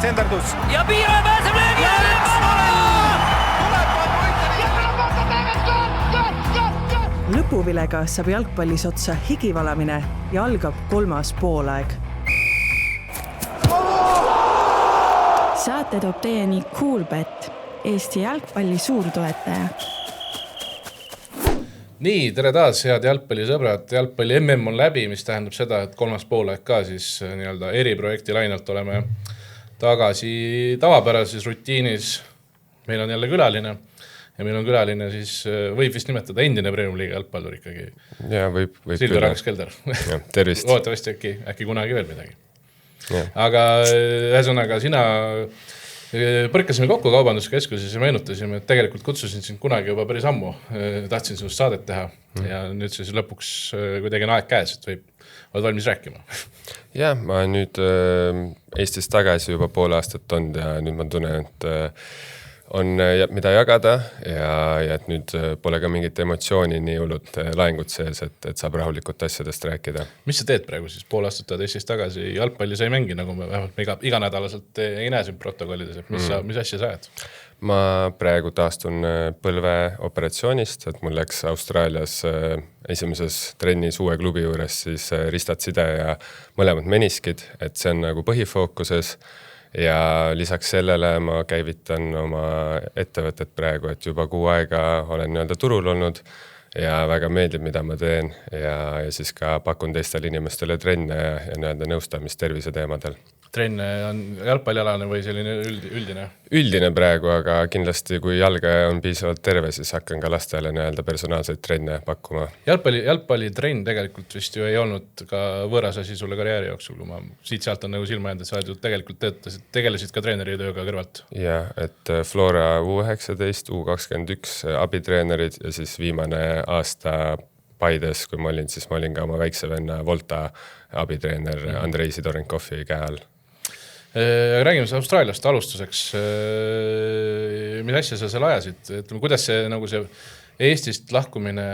senderdus. Ja Piiraja pääseb löögi alla! Lõpuvilega saab jalgpallis otsa higivalamine ja algab 3. poolaeg. Saate toob teieni Coolbet, Eesti jalgpalli suurtoetaja. Nii, tere taas, head jalgpallisõbrad. Jalgpalli MM on läbi, mis tähendab seda, et 3. poolaeg ka siis nii-öelda eriprojekti lainalt oleme tagasi tavapärases rutiinis. Meil on jälle külaline. Ja meil on külaline, siis võib vist nimetada endine Premium Liiga jalgpallur ikkagi. Ja, võib Silvia Rangas-Kelder. Tervist. Loodetavasti äkki kunagi veel midagi. Ja. Aga ühesõnaga, sina põrkasime kokku kaubanduskeskuses ja meenutasime, et tegelikult kutsusin sind kunagi juba päris ammu. Tahtsin sinust saadet teha ja nüüd siis lõpuks kuidagi on aeg käes, et oled valmis rääkima. Ja, ma nüüd Eestis tagasi juba pool aastat olnud ja nüüd ma tunnen, et on mida jagada ja et nüüd pole ka mingit emotsiooni nii hullud laengut sees, et saab rahulikult asjadest rääkida. Mis sa teed praegu siis? Pool aastat Eestis tagasi jalgpalli sa ei mängi, nagu me vähemalt iganädalaselt ei näe siin protokollides, et mis asja sa ajad? Ma praegu taastun põlveoperatsioonist, et mul läks Austraalias esimeses trennis uue klubi juures siis ristad side ja mõlemad meniskid, et see on nagu põhifookuses. Ja lisaks sellele ma käivitan oma ettevõtet praegu, et juba 6 aega olen nii-öelda turul olnud ja väga meeldib, mida ma teen ja siis ka pakun teistele inimestele trenne ja nii-öelda nõustamist tervise teemadel. Trenne on jalgpallialane või selline üldine? Üldine praegu, aga kindlasti kui jalga on piisavalt terve, siis hakkan ka lastele nii-öelda personaalseid trenne pakkuma. Jalgpallitrenn tegelikult vist ju ei olnud ka võõras asi sulle karjääri jooksul, kui ma siit-sealt on nagu silma jäänud, et sa tegelikult tegelesid ka treeneri tööga kõrvalt. Ja, et Flora U19, U21 abitreenerid ja siis viimane aasta Paides, kui ma olin, siis ma olin ka oma väikse venna Volta abitreener Andrei Sidorenkovi käe all. Räägime Austraaliast alustuseks. Mis asja sa seal ajasid? Kuidas see, nagu see Eestist lahkumine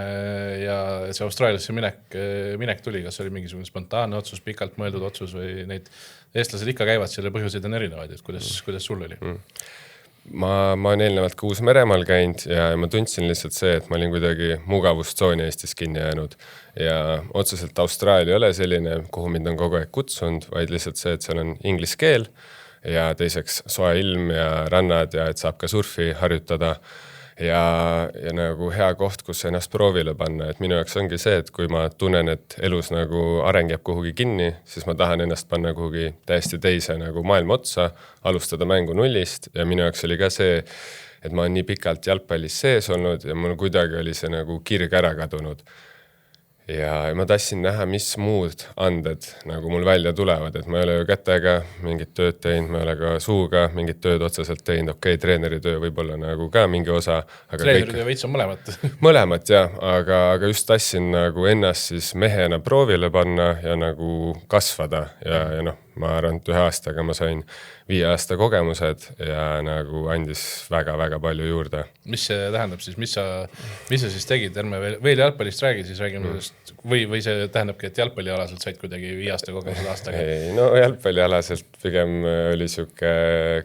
ja see Austraaliasse minek tuli? Kas oli mingisugune spontaanne otsus, pikalt mõeldud otsus või neid eestlased ikka käivad, selle põhjuseid on erinevaid, et kuidas sul oli? Ma olen eelnevalt ka Uus-Meremaal käinud ja ma tundsin lihtsalt see, et ma olin kuidagi mugavustsooni Eestis kinni jäänud. Ja otseselt Austraalia ei ole selline, kuhu mind on kogu aeg kutsunud, vaid lihtsalt see, et seal on inglise keel ja teiseks soe ilm ja rannad ja et saab ka surfi harjutada. Ja nagu hea koht, kus ennast proovile panna, et minu jaoks ongi see, et kui ma tunnen, et elus nagu areng jääb kuhugi kinni, siis ma tahan ennast panna kuhugi täiesti teise nagu maailma otsa, alustada mängu nullist ja minu jaoks oli ka see, et ma olen nii pikalt jalgpallis sees olnud ja mul kuidagi oli see nagu kirg ära kadunud. Ja ma tahtsin näha, mis muud anded nagu mul välja tulevad, et ma ei ole ju kätega mingit tööd teinud, ma ei ole ka suuga mingit tööd otseselt teinud, okei, treeneri töö võib-olla nagu ka mingi osa. Treeneri töö veits on mõlemat. Mõlemat, jah, aga just tahtsin nagu ennast siis mehena proovile panna ja nagu kasvada ja ma arvan, et 1 aastaga ma sain 5 aasta kogemused ja nagu andis väga-väga palju juurde. Mis see tähendab siis? Mis sa siis tegid? Ärme veel jalgpallist räägi, siis räägime sellest. Või see tähendabki, et jalgpallialaselt said kuidagi 5 aasta kogemused aastaga? Ei, jalgpallialaselt pigem oli siuke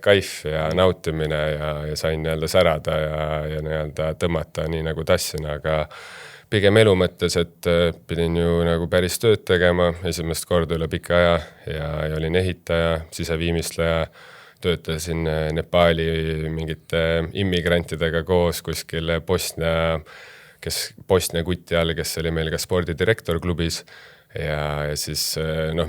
kaif ja nautimine ja sain nii-öelda särada ja nii-öelda tõmmata nii nagu tassin, aga pigem elu mõttes, et pidin ju nagu päris tööd tegema esimest korda üle pika aja ja olin ehitaja, siseviimistleja, töötasin Nepali mingite immigrantidega koos kuskil Bosnia kuti all, kes oli meil ka spordidirektor klubis ja siis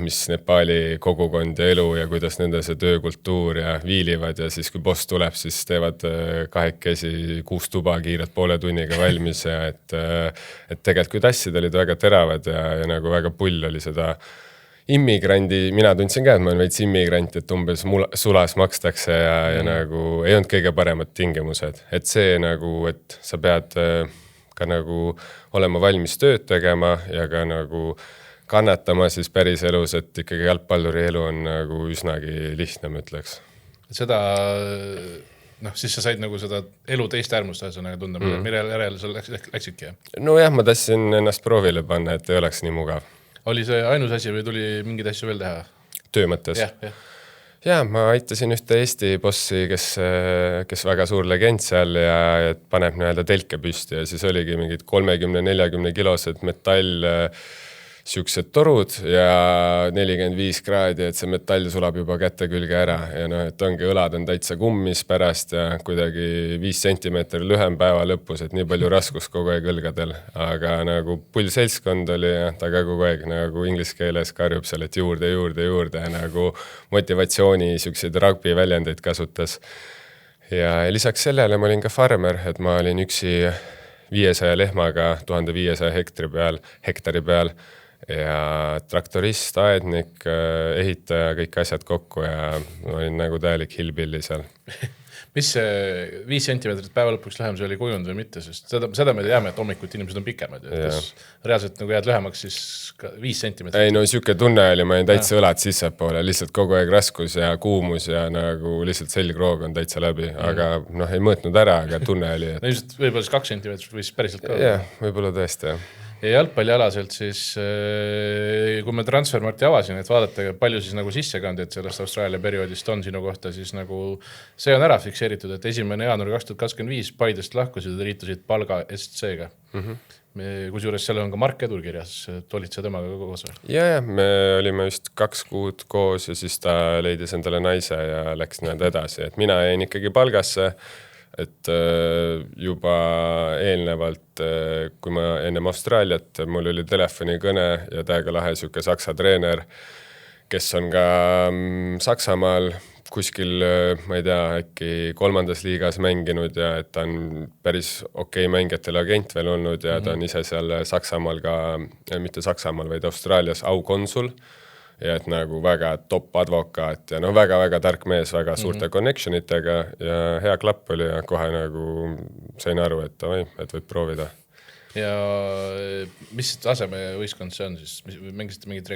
mis Nepali kogukond ja elu ja kuidas nende see töökultuur ja viilivad ja siis kui boss tuleb, siis teevad 2 6 tuba kiiret poole tunniga valmis ja et tegelikult kui tassid olid väga teravad ja nagu väga pull oli seda immigrandi, mina tundsin ka, et ma olen veits immigrant, et umbes sulas makstakse ja nagu ei olnud kõige paremad tingimused, et see nagu, et sa pead ka nagu olema valmis tööd tegema ja ka nagu kannatama siis päris elus, et ikkagi jalgpalluri elu on nagu üsnagi lihtne, ma ütleks. Seda, siis sa said nagu seda elu teist äärmust tunda, mille järele sa läksidki? No jah, ma tahtsin ennast proovile panna, et ei oleks nii mugav. Oli see ainus asi või tuli mingid asju veel teha? Töö mõttes? Jah. Jaa, ma aitasin ühte Eesti bossi, kes väga suur legend seal ja paneb nii-öelda telke püsti ja siis oligi mingid 30-40 kilosed metall siuksed torud ja 45 kraadi, et see metall sulab juba kätte külge ära ja noh, et ongi õlad on täitsa kummis pärast ja kuidagi 5 sentimeetri lühem päeva lõpus, et nii palju raskust kogu aeg õlgadel. Aga nagu pull seltskond oli ja ta ka kogu aeg nagu inglise keeles karjub seal, et juurde ja nagu motivatsiooni siukseid rugby väljendeid kasutas. Ja lisaks sellele ma olin ka farmer, et ma olin üksi 500 lehmaga 1500 hektari peal ja traktorist, aednik, ehitaja, kõik asjad kokku ja ma olin nagu täielik hillbilly seal. Mis see 5 sentimeetrit päeva lõpuks lühem see oli kujund või mitte, sest seda me teame, et hommikuti inimesed on pikemad. Kas reaalselt nagu jääd lühemaks siis 5 sentimeetrit? Ei, no siuke tunne oli, ma olin täitsa õlad sissepoole, lihtsalt kogu aeg raskus ja kuumus ja nagu lihtsalt selgroog on täitsa läbi, aga noh, ei mõõtnud ära, aga tunne oli. No ilmselt võib-olla siis 2 sentimeetrit või siis päriselt ka. Jah, võib-olla tõesti, jah. Ja jalgpallialaselt siis, kui me Transfermarkti avasin, et vaadata, palju siis nagu sissekandjad sellest Austraalia perioodist on sinu kohta, siis nagu see on ära fikseeritud, et 1. jaanuari 2025 Paidest lahkusid ja liitusid Palga SC-ga. Kusjuures seal on ka Mark Edur kirjas, et olid see temaga koos või? Ja, me olime just 2 kuud koos ja siis ta leidis endale naise ja läks need edasi, et mina jäin ikkagi Palgasse, et juba eelnevalt, kui ma ennem Austraaliat, mul oli telefonikõne ja täiega lahe siuke saksa treener, kes on ka Saksamaal kuskil, ma ei tea, äkki 3. liigas mänginud ja et ta on päris okei mängijatele agent veel olnud ja ta on ise seal Saksamaal ka, mitte Saksamaal, vaid Austraalias aukonsul. Ja et nagu väga top advokaat ja väga-väga tark mees, väga suurte connectionitega ja hea klapp oli ja kohe nagu sain aru, et võib proovida. Ja mis taseme võistkond see on siis? Mängisite mingit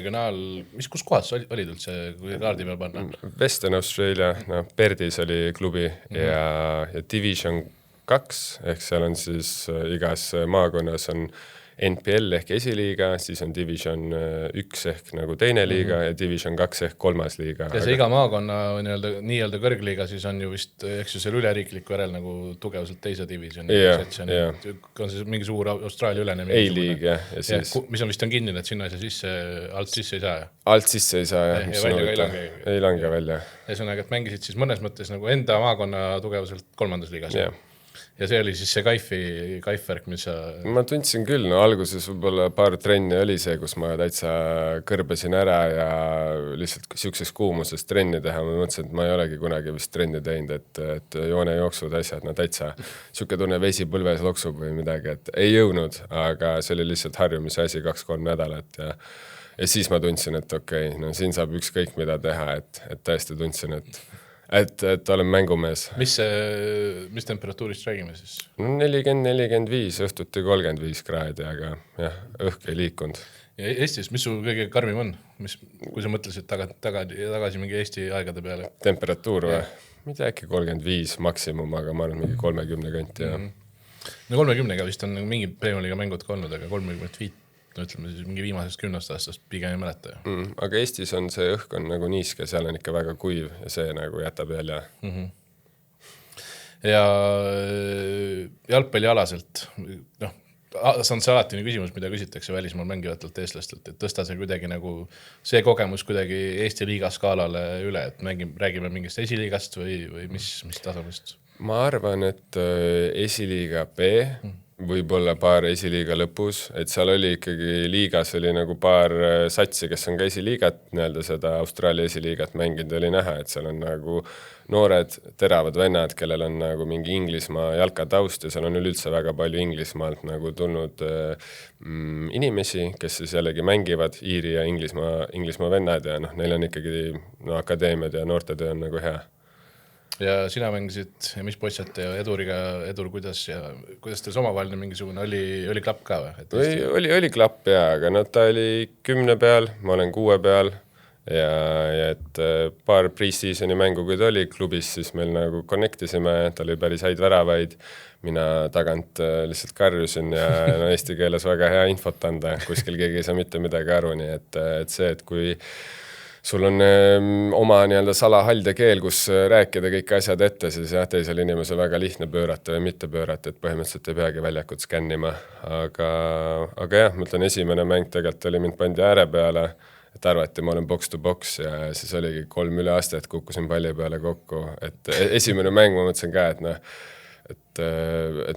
kus kohas olid üldse, kui kaardi peal panna? Western Australia, Perdis oli klubi ja Division 2, ehk seal on siis igas maakonnas on NPL ehk esiliiga, siis on Division 1 ehk nagu teine liiga ja Division 2 ehk 3. liiga. Ja see iga maakonna nii-öelda kõrgliiga siis on ju vist, eks ju seal üleriikliku järel nagu tugevuselt teise divisioni. On see mingi suur Austraalia ülene? A-liig, jah. Mis on vist on kinnine, et sinna alt sisse ei saa? Alt sisse ei saa, jah. Ja välja ka ei lange välja. Ja sõnaga, et mängisid siis mõnes mõttes nagu enda maakonna tugevuselt 3. liigas. Ja see oli siis see kaifvärk, mis sa... Ma tundsin küll, alguses võib-olla paar trenni oli see, kus ma täitsa kõrbesin ära ja lihtsalt siukses kuumuses trenni teha. Ma mõtlesin, et ma ei olegi kunagi vist trenni teinud, et joonejooksud asjad, siuke tunne vesipõlves loksub või midagi, et ei jõudnud, aga see oli lihtsalt harjumise asi 2-3 nädalat ja siis ma tundsin, et okei, siin saab ükskõik mida teha, et tõesti tundsin, et olen mängumees. Mis temperatuurist räägime siis? 40-45, õhtuti 35 kraadi, aga jah, õhk ei liikunud. Ja Eestis, mis sul kõige karmim on? Kui sa mõtlesid tagasi mingi Eesti aegade peale? Temperatuur või? Mida äkki 35 maksimum, aga ma arvan mingi 30 kanti. No 30-ga vist on mingi Premium-liiga mängud ka olnud, aga 35 ütleme siis mingi viimasest 10 aastast pigem ei mäleta. Aga Eestis on see õhk on nagu niiske, seal on ikka väga kuiv ja see nagu jätab jälja. Ja jalgpallialaselt, see on see alatine küsimus, mida küsitakse välismaal mängivatelt eestlastelt, et tõsta see kuidagi nagu see kogemus kuidagi Eesti liiga skaalale üle, et räägime mingist esiliigast või mis tasemest? Ma arvan, et esiliiga B võib-olla paar esiliiga lõpus, et seal oli ikkagi liigas oli nagu paar satsi, kes on ka esiliigat, nii-öelda seda Austraalia esiliigat mänginud, oli näha, et seal on nagu noored teravad vennad, kellel on nagu mingi Inglismaa jalkataust ja seal on üldse väga palju Inglismaalt nagu tulnud inimesi, kes siis jällegi mängivad Iiri ja Inglismaa vennad ja neil on ikkagi akadeemiad ja noortetöö on nagu hea. Ja sina mängisid ja mis poissate ja Edur, kuidas teil omavaheline mingisugune oli klapp ka või? Oli klapp ja, aga ta oli 10 peal, ma olen 6 peal ja et paar pre-seasoni mängu, kui ta oli klubis, siis meil nagu connectisime, ta oli päris häid väravaid, mina tagant lihtsalt karjusin ja eesti keeles väga hea infot anda, kuskil keegi ei saa mitte midagi aru, nii et see, et kui sul on oma nii-öelda salahalde keel, kus rääkida kõik asjad ette, siis jah, teisel inimesel väga lihtne pöörata või mitte pöörata, et põhimõtteliselt ei peagi väljakut skännima. Aga jah, ma ütlen, esimene mäng tegelikult oli mind pandi ääre peale, et arvati, ma olen box to box ja siis oligi 3 üle aasta, et kukkusin palli peale kokku. Et esimene mäng ma mõtlesin ka, et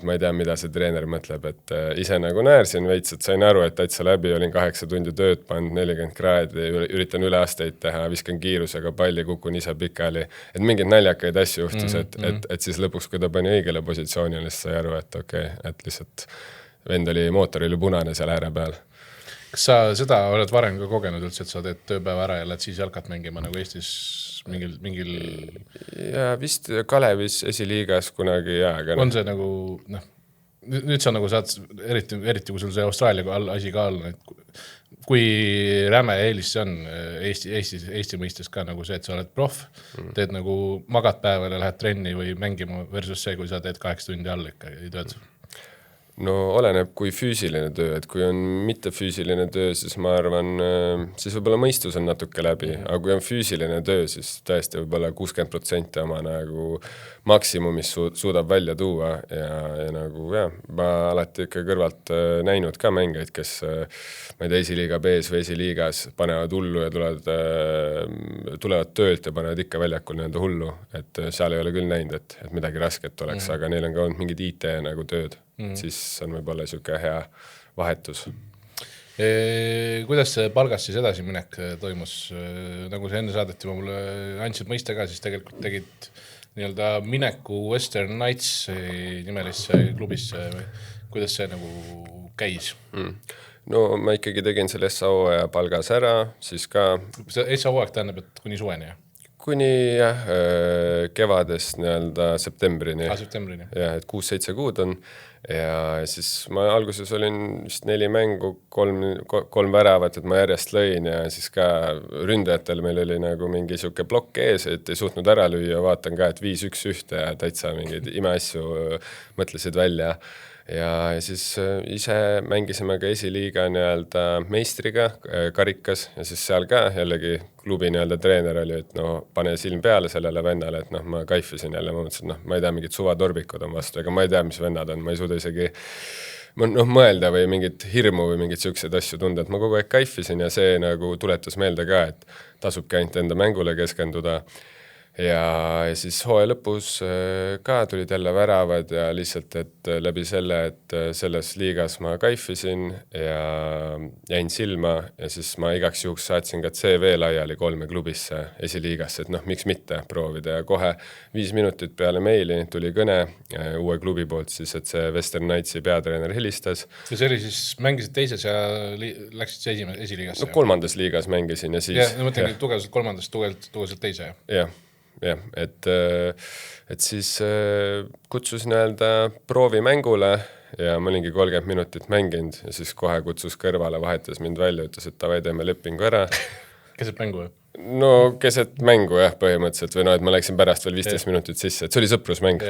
ma ei tea, mida see treener mõtleb, et ise nagu näärsin veits, et sain aru, et täitsa läbi, olin 8 tundi tööd pannud, 40 kraadi, üritan üle aastaid teha, viskan kiirusega palli, kukun ise pikali, et mingeid naljakaid asju juhtus, et siis lõpuks, kui ta pani õigele positsioonile, siis sai aru, et okei, et lihtsalt vend oli, mootor oli punane seal ääre peal. Kas sa seda oled varem ka kogenud üldse, et sa teed tööpäeva ära ja lähed siis jalkat mängima nagu Eestis mingil... Ja vist Kalevis esiliigas kunagi ja... Aga on see nagu, nüüd sa nagu saad, eriti kui sul see Austraalia asi ka olla, et kui räme eelis see on Eesti mõistes ka nagu see, et sa oled proff, teed nagu magad päeval ja lähed trenni või mängima versus see, kui sa teed 8 tundi all ikka ei tööd. No oleneb, kui füüsiline töö, et kui on mitte füüsiline töö, siis ma arvan, siis võib-olla mõistus on natuke läbi, aga kui on füüsiline töö, siis tõesti võib-olla 60% oma nagu maksimumis suudab välja tuua ja nagu jah, ma alati ikka kõrvalt näinud ka mängeid, kes ma ei tea, esiliiga B-s või esiliigas panevad hullu ja tulevad töölt ja panevad ikka väljakul nii-öelda hullu, et seal ei ole küll näinud, et midagi rasket oleks, aga neil on ka olnud mingid IT nagu tööd. Siis on võib-olla siuke hea vahetus. Kuidas see palgas siis edasi minek toimus? Nagu see enne saadeti, ma mulle andsid mõiste ka, siis tegelikult tegid nii-öelda mineku Western Knights nimelisse klubisse. Kuidas see nagu käis? No ma ikkagi tegin selle SAO ja palgas ära, siis ka... SAO aeg tähendab, et kuni suveni, jah? Kuni jah, kevadest nii-öelda septembrini. Septembrini. Ja, et 6-7 kuud on. Ja siis ma alguses olin vist 4 mängu, 3 väravat, et ma järjest lõin ja siis ka ründajatel meil oli nagu mingi siuke blokk ees, et ei suutnud ära lüüa, vaatan ka, et 5-1-1 ja täitsa mingeid imeasju mõtlesid välja. Ja siis ise mängisime ka esiliiga nii-öelda meistriga karikas ja siis seal ka jällegi klubi nii-öelda treener oli, et pane silm peale sellele vennale, et ma kaifisin jälle, ma mõtlesin, ma ei tea, mingid suvatorbikud on vastu, ega ma ei tea, mis vennad on, ma ei suuda isegi mõelda või mingit hirmu või mingit siukseid asju tunda, et ma kogu aeg kaifisin ja see nagu tuletas meelde ka, et tasubki ainult enda mängule keskenduda. Ja siis hooaja lõpus ka tulid jälle väravad ja lihtsalt, et läbi selle, et selles liigas ma kaifisin ja jäin silma ja siis ma igaks juhuks saatsin ka CV laiali 3 klubisse esiliigasse, et miks mitte proovida ja kohe 5 minutit peale meili tuli kõne uue klubi poolt siis, et see Western Knightsi peatreener helistas. Ja see oli siis, mängisid teises ja läksid see esiliigasse? No 3. liigas mängisin ja siis... Ja mõtlengi tugevuselt 3. tugevuselt teise, jah? Jah, et siis kutsus nii-öelda proovimängule ja ma olingi 30 minutit mänginud ja siis kohe kutsus kõrvale, vahetas mind välja, ütles, et tavai teeme lepingu ära. Keset mängu või? No keset mängu jah, põhimõtteliselt või et ma läksin pärast veel 15 minutit sisse, et see oli sõprusmäng.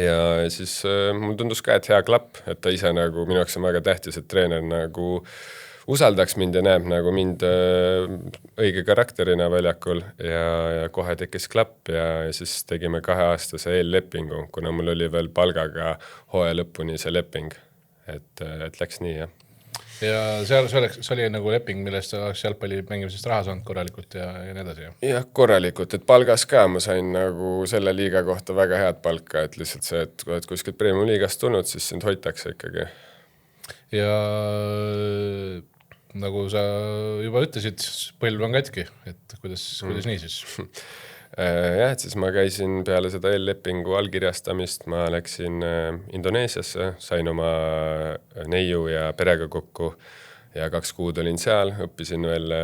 Ja siis mul tundus ka, et hea klapp, et ta ise nagu minu jaoks on väga tähtis, et treener nagu usaldaks mind ja näeb nagu mind õige karakterina väljakul ja kohe tekkis klapp ja siis tegime 2-aastase eellepingu, kuna mul oli veel palgaga hooaja lõpuni see leping, et läks nii, jah. Ja see oli nagu leping, millest oleks jalgpalli mängimisest raha saanud korralikult ja nii edasi, jah? Jah, korralikult, et palgas ka ma sain nagu selle liiga kohta väga head palka, et lihtsalt see, et kui oled kuskilt Premium liigast tulnud, siis sind hoitakse ikkagi. Ja nagu sa juba ütlesid, põlv on katki, et kuidas nii siis? Jah, et siis ma käisin peale seda eellepingu allkirjastamist, ma läksin Indoneesiasse, sain oma neiu ja perega kokku ja 2 kuud olin seal, õppisin veel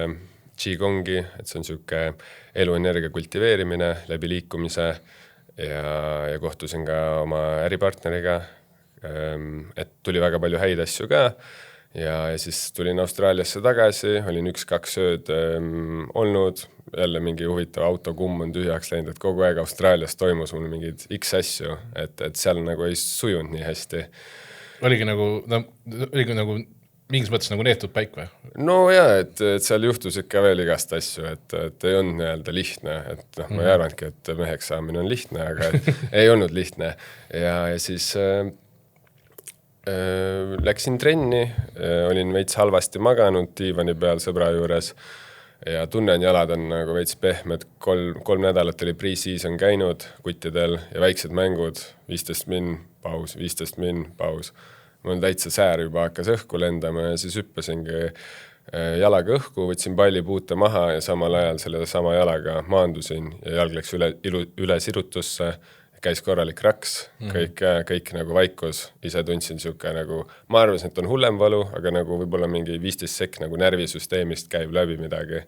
Qigongi, et see on siuke eluenergia kultiveerimine läbi liikumise ja kohtusin ka oma äripartneriga, et tuli väga palju häid asju ka. Ja siis tulin Austraaliasse tagasi, olin 1-2 ööd olnud, jälle mingi huvitav autokumm on tühjaks läinud, et kogu aeg Austraalias toimus mul mingid X asju, et seal nagu ei sujunud nii hästi. Oligi nagu mingis mõttes nagu neetud paik või? No jaa, et seal juhtus ikka veel igast asju, et ei olnud nii-öelda lihtne, et ma ei arvanudki, et meheks saamine on lihtne, aga ei olnud lihtne. Ja siis läksin trenni, olin veits halvasti maganud diivani peal sõbra juures ja tunnen, jalad on nagu veits pehmed. 3 nädalat oli pre-season käinud kuttidel ja väiksed mängud, 15 min, paus, 15 min, paus. Mul täitsa säär juba hakkas õhku lendama ja siis hüppasingi jalaga õhku, võtsin palli puute maha ja samal ajal selle sama jalaga maandusin ja jalg läks üle sirutusse. Käis korralik raks, kõik nagu vaikus, ise tundsin siuke nagu, ma arvasin, et on hullem valu, aga nagu võib-olla mingi 15 sekk nagu närvisüsteemist käib läbi midagi.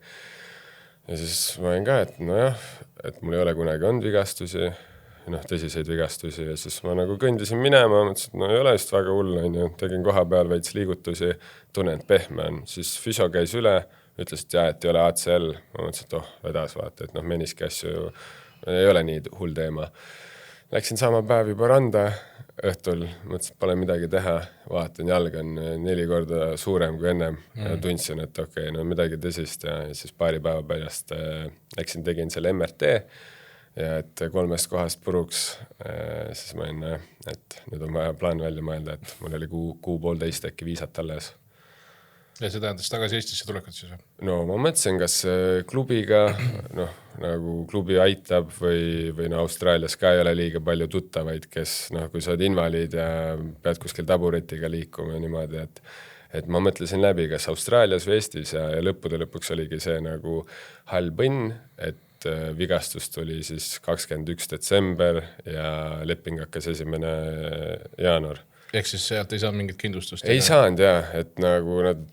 Ja siis ma olin ka, et nojah, et mul ei ole kunagi olnud vigastusi, tõsiseid vigastusi ja siis ma nagu kõndisin minema, mõtlesin, et no ei ole vist väga hull, tegin koha peal veits liigutusi, tunnen, et pehme on. Siis füsio käis üle, ütles, et jah, et ei ole ACL, ma mõtlesin, et vedas vaata, et meniski asju ei ole nii hull teema. Läksin sama päev juba randa õhtul, mõtlesin, et pole midagi teha, vaatan, jalg on 4 korda suurem kui ennem ja tundsin, et okei, no midagi tõsist ja siis paari päeva pärast läksin, tegin selle MRT ja et 3 kohast puruks, siis ma olin, et nüüd on vaja plaan välja mõelda, et mul oli kuu poolteist äkki viisat alles. Ja see tähendas tagasi Eestisse tulekut siis? No ma mõtlesin, kas klubiga, nagu klubi aitab või Austraalias ka ei ole liiga palju tuttavaid, kes, kui sa oled invaliid ja pead kuskil taburetiga liikuma niimoodi, et ma mõtlesin läbi, kas Austraalias või Eestis ja lõppude lõpuks oligi see nagu halb õnn, et vigastus tuli siis 21. detsember ja leping hakkas 1. jaanuar. Ehk siis sealt ei saa mingit kindlustust? Ei saanud jah, et nagu nad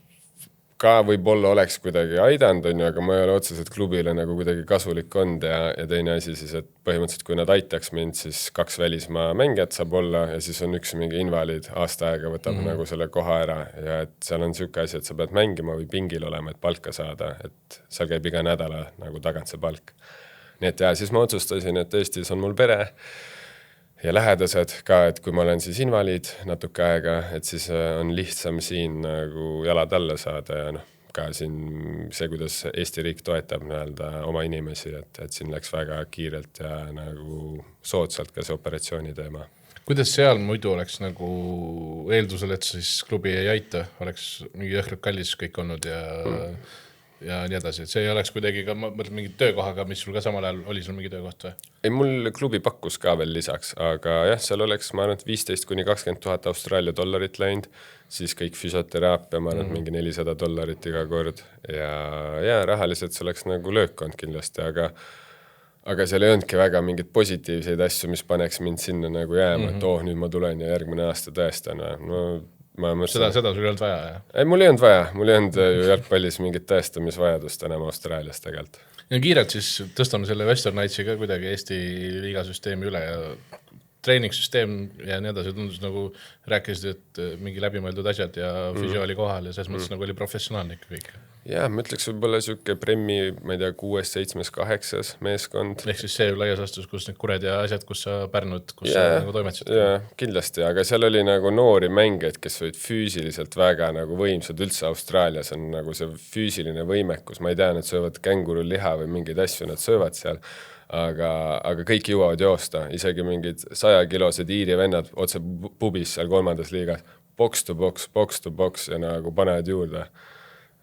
ka võib-olla oleks kuidagi aidanud, aga ma ei ole otseselt klubile nagu kuidagi kasulik olnud ja teine asi siis, et põhimõtteliselt kui nad aitaks mind, siis 2 välismaa mängijat saab olla ja siis on üks mingi invaliid aasta aega võtab nagu selle koha ära ja et seal on siuke asi, et sa pead mängima või pingil olema, et palka saada, et seal käib iga nädala nagu tagant see palk. Nii et siis ma otsustasin, et Eestis on mul pere ja lähedased ka, et kui ma olen siis invaliid natuke aega, et siis on lihtsam siin nagu jalad alla saada ja ka siin see, kuidas Eesti riik toetab oma inimesi, et siin läks väga kiirelt ja nagu soodsalt ka see operatsiooni teema. Kuidas seal muidu oleks nagu eeldusel, et siis klubi ei aita, oleks mingi jõhkralt kallis kõik olnud ja nii edasi, et see ei oleks kuidagi ka, ma mõtlen mingi töökohaga, mis sul ka samal ajal oli sul mingi töökoht või? Ei, mul klubi pakkus ka veel lisaks, aga jah, seal oleks, ma arvan, 15 kuni 20 000 Austraalia dollarit läinud, siis kõik füsioteraapia, ma arvan, mingi $400 iga kord ja rahaliselt see oleks nagu löökkond kindlasti, aga seal ei olnudki väga mingid positiivseid asju, mis paneks mind sinna nagu jääma, et nüüd ma tulen ja järgmine aasta tõestan. Seda sul ei olnud vaja, jah? Ei, mul ei olnud vaja. Mul ei olnud ju jalgpallis mingit tõestamisvajadust enam Austraalias tegelikult. Ja kiirelt siis tõstame selle Western Knightsi ka kuidagi Eesti liigasüsteemi üle ja treeningsüsteem ja nii edasi tundus nagu rääkisid, et mingi läbimõeldud asjad ja füsio oli kohal ja selles mõttes nagu oli professionaalne ikka kõik. Jaa, ma ütleks võib-olla siuke Premi, ma ei tea, 6, 7, 8 meeskond. Ehk siis see laias astus, kus need kured ja asjad, kus sa Pärnud, kus sa nagu toimetsid? Jaa, kindlasti, aga seal oli nagu noori mängeid, kes olid füüsiliselt väga nagu võimsad. Üldse Austraalias on nagu see füüsiline võimekus. Ma ei tea, nad söövad känguru liha või mingeid asju, nad söövad seal. Aga kõik jõuavad joosta, isegi mingid 100-kilosed Iiri vennad otse pubis seal 3. liigas, box to box ja nagu panevad juurde.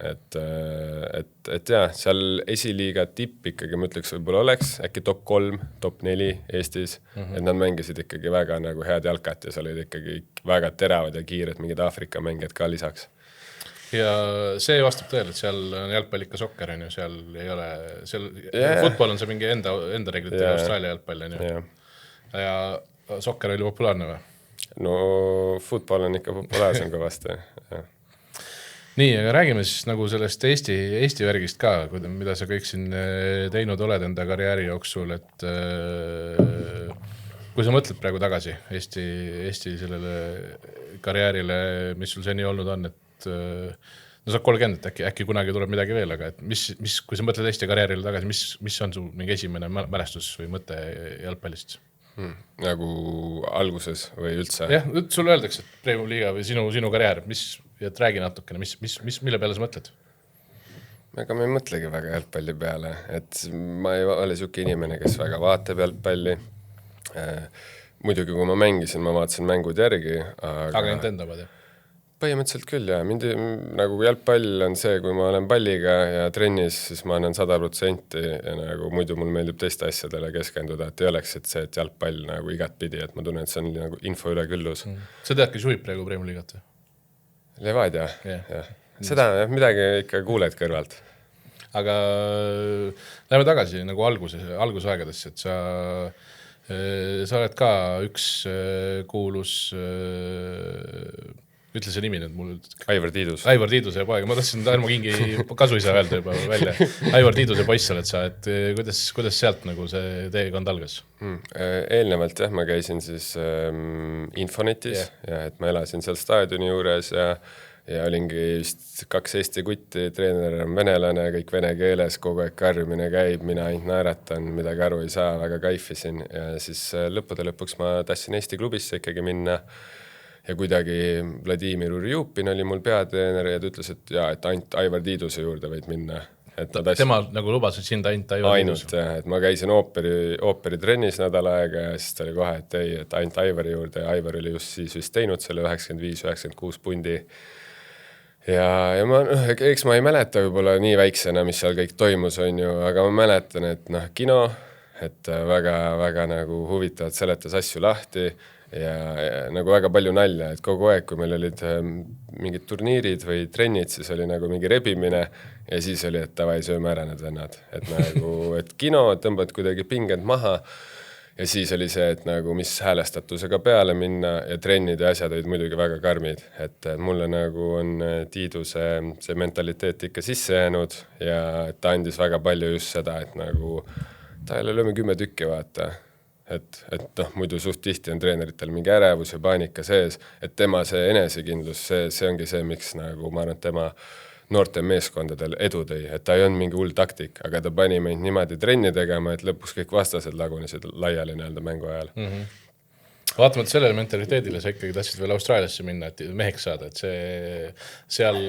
Et jah, seal esiliiga tipp ikkagi, ma ütleks, võib-olla oleks äkki top 3, top 4 Eestis, et nad mängisid ikkagi väga nagu head jalkat ja seal olid ikkagi väga teravad ja kiired mingid Aafrika mängijad ka lisaks. Ja see vastab tõele, et seal on jalgpall ikka sokker, on ju, seal ei ole, futbol on see mingi enda reeglitega Austraalia jalgpall, on ju. Ja sokker oli populaarne või? No futbol on ikka populaarsem kõvasti, jah. Nii, aga räägime siis nagu sellest Eesti värgist ka, mida sa kõik siin teinud oled enda karjääri jooksul, et kui sa mõtled praegu tagasi Eesti sellele karjäärile, mis sul seni olnud on, et no sa 30, äkki kunagi tuleb midagi veel, aga et kui sa mõtled Eesti karjäärile tagasi, mis on su mingi esimene mälestus või mõte jalgpallist? Nagu alguses või üldse? Jah, sulle öeldakse, et Premium Liiga või sinu karjäär, mis et räägi natukene, mille peale sa mõtled? Ega ma ei mõtlegi väga jalgpalli peale, et ma ei ole siuke inimene, kes väga vaatab jalgpalli. Muidugi, kui ma mängisin, ma vaatasin mängud järgi. Aga enda omad, jah? Põhimõtteliselt küll, jah. Mind nagu jalgpall on see, kui ma olen palliga ja trennis, siis ma annan 100% ja nagu muidu mul meeldib teiste asjadele keskenduda, et ei oleks see, et jalgpall nagu igat pidi, et ma tunnen, et see on nagu info üle küllus. Sa tead, kes juhib praegu Premier Liigat? Levadia, jah. Seda midagi ikka kuuled kõrvalt. Aga läheme tagasi nagu algusaegadesse, et sa oled ka üks kuulus ütle see nimi nüüd mul. Aivar Tiidus. Aivar Tiiduse poeg. Ma tahtsin Tarmo Kingi kasuisa öelda juba välja. Aivar Tiiduse poiss oled sa, et kuidas sealt nagu see teekond algas? Eelnevalt jah, ma käisin siis Infonetis ja et ma elasin seal staadioni juures ja olingi vist 2 Eesti kutti, treener on venelane, kõik vene keeles, kogu aeg karjumine käib, mina ainult naeratan, midagi aru ei saa, väga kaifisin ja siis lõppude lõpuks ma tahtsin Eesti klubisse ikkagi minna. Ja kuidagi Vladimir Urjupin oli mul peatreener ja ta ütles, et ainult Aivar Tiiduse juurde võid minna. Tema nagu lubas, et sind ainult Aivar Tiiduse? Ainult, et ma käisin ooperi trennis nädal aega ja siis ta oli kohe, et ainult Aivari juurde ja Aivar oli just siis vist teinud selle 95-96 pundi. Ja eks ma ei mäleta võib-olla nii väiksena, mis seal kõik toimus, on ju, aga ma mäletan, et kino, et väga nagu huvitavad seletas asju lahti ja nagu väga palju nalja, et kogu aeg, kui meil olid mingid turniirid või trennid, siis oli nagu mingi rebimine ja siis oli, et davai, sööme ära need vennad. Et nagu, et kino tõmbad kuidagi pinged maha ja siis oli see, et nagu mis häälestatusega peale minna ja trennid ja asjad olid muidugi väga karmid. Et mulle nagu on Tiiduse see mentaliteet ikka sisse jäänud ja ta andis väga palju just seda, et nagu ta ei lööme 10 tükki vaata. Et muidu suht tihti on treeneritel mingi ärevus ja paanika sees, et tema see enesekindlus, see ongi see, miks nagu ma arvan, tema noorte meeskondadel edu tõi, et ta ei olnud mingi hull taktik, aga ta pani meid niimoodi trenni tegema, et lõpuks kõik vastased lagunesid laiali nii-öelda mängu ajal. Vaatamata sellele mentaliteedile sa ikkagi tahtsid veel Austraaliasse minna, et meheks saada, et seal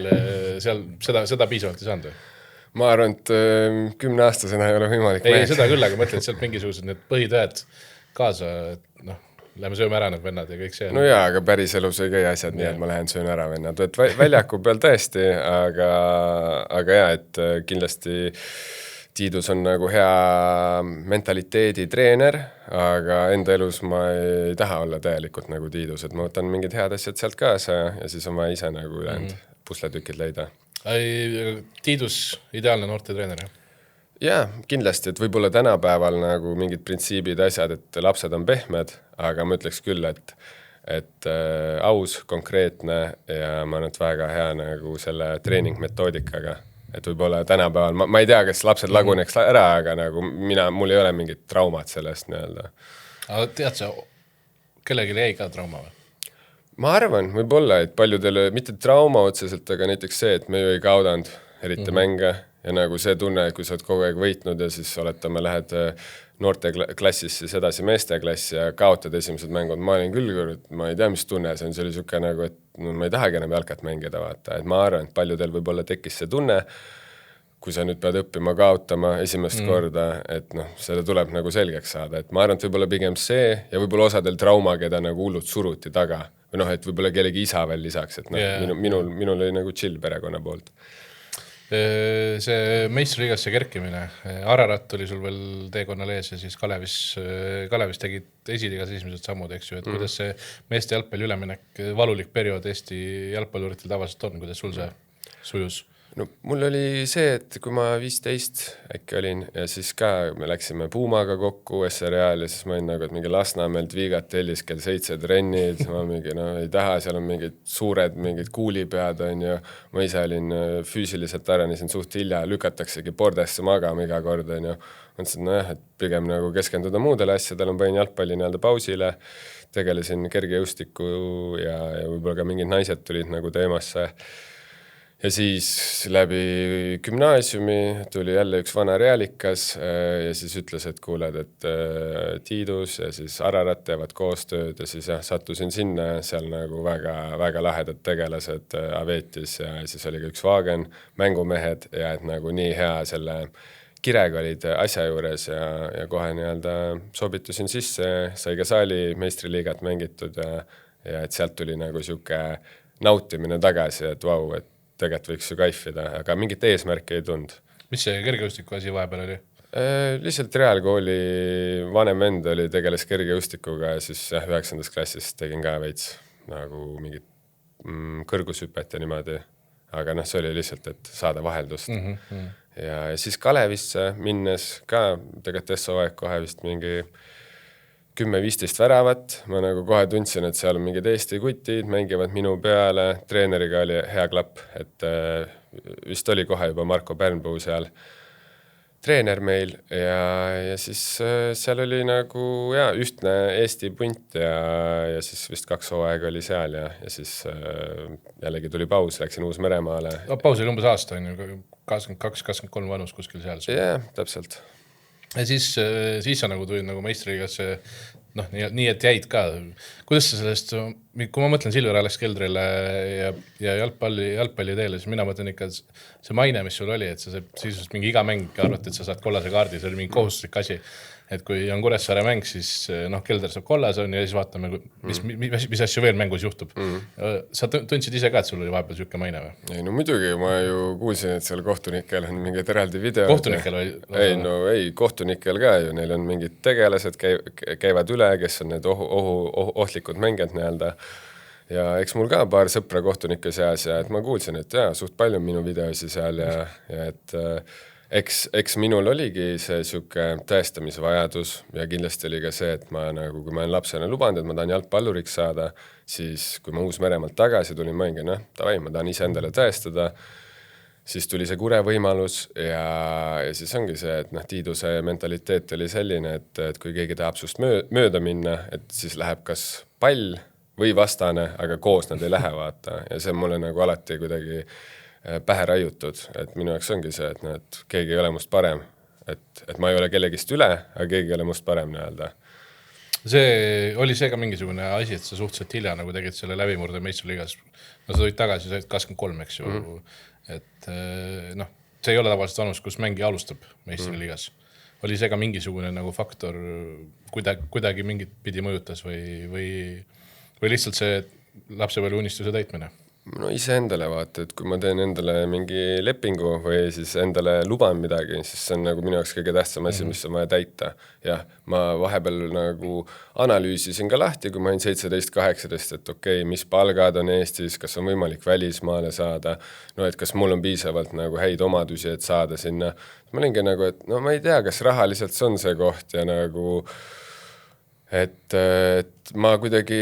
seda piisavalt ei saanud või? Ma arvan, et 10-aastasena ei ole võimalik. Ei, seda küll, aga mõtled, et sealt mingisugused need põhitõed kaasa, et lähme sööme ära need vennad ja kõik see. No jaa, aga päris elus ei käi asjad nii, et ma lähen söön ära vennad. Et väljaku peal tõesti, aga jaa, et kindlasti Tiidus on nagu hea mentaliteedi treener, aga enda elus ma ei taha olla täielikult nagu Tiidus, et ma võtan mingid head asjad sealt kaasa ja siis on vaja ise nagu ülejäänud pusletükid leida. Tiidus ideaalne noorte treener, jah? Jaa, kindlasti, et võib-olla tänapäeval nagu mingid printsiibid asjad, et lapsed on pehmed, aga ma ütleks küll, et aus, konkreetne ja ma olen väga hea nagu selle treeningmetoodikaga. Et võib-olla tänapäeval, ma ei tea, kas lapsed laguneks ära, aga nagu mul ei ole mingit traumat sellest nii-öelda. Aga tead sa, kellelegi jäi ka trauma või? Ma arvan, võib-olla, et paljudele, mitte trauma otseselt, aga näiteks see, et me ju ei kaudanud eriti mänge ja nagu see tunne, et kui sa oled kogu aeg võitnud ja siis oletame, lähed noorte klassis siis edasi meeste klassi ja kaotad esimesed mängud. Ma olin küll, ma ei tea, mis tunne see on, see oli siuke nagu, et ma ei tahagi enam jalkat mängida vaata. Et ma arvan, et paljudel võib-olla tekkis see tunne, kui sa nüüd pead õppima kaotama esimest korda, et seda tuleb nagu selgeks saada. Et ma arvan, et võib-olla pigem see ja võib-olla osadel trauma, keda nagu hullult suruti taga. Või et võib-olla kellegi isa veel lisaks, et minul oli nagu chill perekonna poolt. See meistriliigasse kerkimine, Ararat oli sul veel teekonnal ees ja siis Kalevis tegid esiliigas esimesed sammud, eks ju, et kuidas see meeste jalgpalli üleminek, valulik periood Eesti jalgpalluritel tavaliselt on, kuidas sul see sujus? No mul oli see, et kui ma 15 äkki olin ja siis ka me läksime Puumaga kokku SRL ja siis ma olin nagu, et mingi Lasnamäelt Viigat tellis kell 7 trennid, ma mingi, ei taha, seal on mingid suured, mingid kuulipead on ju, ma ise olin füüsiliselt arenesin suht hilja, lükataksegi bordesse magama iga kord on ju, mõtlesin, et pigem nagu keskenduda muudele asjadele, ma panin jalgpalli nii-öelda pausile, tegelesin kergejõustiku ja võib-olla ka mingid naised tulid nagu teemasse. ja siis läbi gümnaasiumi tuli jälle üks vana realikas ja siis ütles, et kuuled, et Tiidus ja siis Ararat teevad koostööd ja siis sattusin sinna, seal nagu väga, väga lahedad tegelased Avetis ja siis oli ka üks Vaagen, mängumehed ja et nagu nii hea selle kirega olid asja juures ja kohe nii-öelda sobitusin sisse, sai ka saali meistriliigat mängitud ja et sealt tuli nagu siuke nautimine tagasi, et vau, et tegelikult võiks ju kaifida, aga mingit eesmärki ei tund. Mis see kergejõustiku asi vahepeal oli? Lihtsalt reaalkooli vanem vend oli, tegeles kergejõustikuga ja siis 9. klassis tegin ka veits nagu mingit kõrgushüpet ja niimoodi. Aga see oli lihtsalt, et saada vaheldust. Ja siis Kalevisse minnes ka tegelikult SO-aeg kohe vist mingi 10-15 väravat, ma nagu kohe tundsin, et seal on mingid Eesti kutid, mängivad minu peale, treeneriga oli hea klapp, et vist oli kohe juba Marko Pärnpuu seal treener meil ja siis seal oli nagu ühtne Eesti punt ja siis vist 2 hooaega oli seal ja siis jällegi tuli paus, läksin Uus-Meremaale. Paus oli umbes aasta, on ju, 22-23 vanus kuskil seal. Jah, täpselt. Ja siis sa nagu tulid nagu meistriliigasse, nii et jäid ka. Kuidas sa sellest, kui ma mõtlen Silver Alex Keldrile ja jalgpalli teele, siis mina mõtlen ikka see maine, mis sul oli, et sa sisuliselt mingi iga mäng arvati, et sa saad kollase kaardi, see oli mingi kohustuslik asi. Et kui on Kuressaare mäng, siis Kelder saab kollase on ja siis vaatame, mis asju veel mängus juhtub. Sa tundsid ise ka, et sul oli vahepeal siuke maine või? Ei, no muidugi, ma ju kuulsin, et seal kohtunikel on mingid eraldi videod. Kohtunikel või? Ei, kohtunikel ka ju, neil on mingid tegelased, käivad üle, kes on need ohtlikud mängijad nii-öelda. Ja eks mul ka paar sõpra kohtunike seas ja et ma kuulsin, et suht palju minu videosi seal ja et eks minul oligi see siuke tõestamise vajadus ja kindlasti oli ka see, et ma nagu, kui ma olen lapsena lubanud, et ma tahan jalgpalluriks saada, siis kui ma Uus-Meremaalt tagasi tulin, ma olin, davai, ma tahan ise endale tõestada, siis tuli see Kure võimalus ja siis ongi see, et Tiiduse mentaliteet oli selline, et kui keegi tahab sust mööda minna, et siis läheb kas pall või vastane, aga koos nad ei lähe vaata ja see mulle nagu alati kuidagi pähe raiutud, et minu jaoks ongi see, et keegi ei ole must parem, et ma ei ole kellegist üle, aga keegi ei ole must parem nii-öelda. Oli see ka mingisugune asi, et sa suhteliselt hilja nagu tegid selle läbimurde meistriliigas. Sa tulid tagasi, sa olid 23, eks ju. Et see ei ole tavaliselt vanus, kus mängi alustab meistriliigas. Oli see ka mingisugune nagu faktor, kuidagi mingit pidi mõjutas või lihtsalt see lapsepõlve unistuse täitmine? No ise endale vaata, et kui ma teen endale mingi lepingu või siis endale luban midagi, siis see on nagu minu jaoks kõige tähtsam asi, mis on vaja täita. Ja ma vahepeal nagu analüüsisin ka lahti, kui ma olin 17-18, et okei, mis palgad on Eestis, kas on võimalik välismaale saada, et kas mul on piisavalt nagu häid omadusi, et saada sinna. Ma olingi nagu, et ma ei tea, kas rahaliselt see on see koht ja nagu et ma kuidagi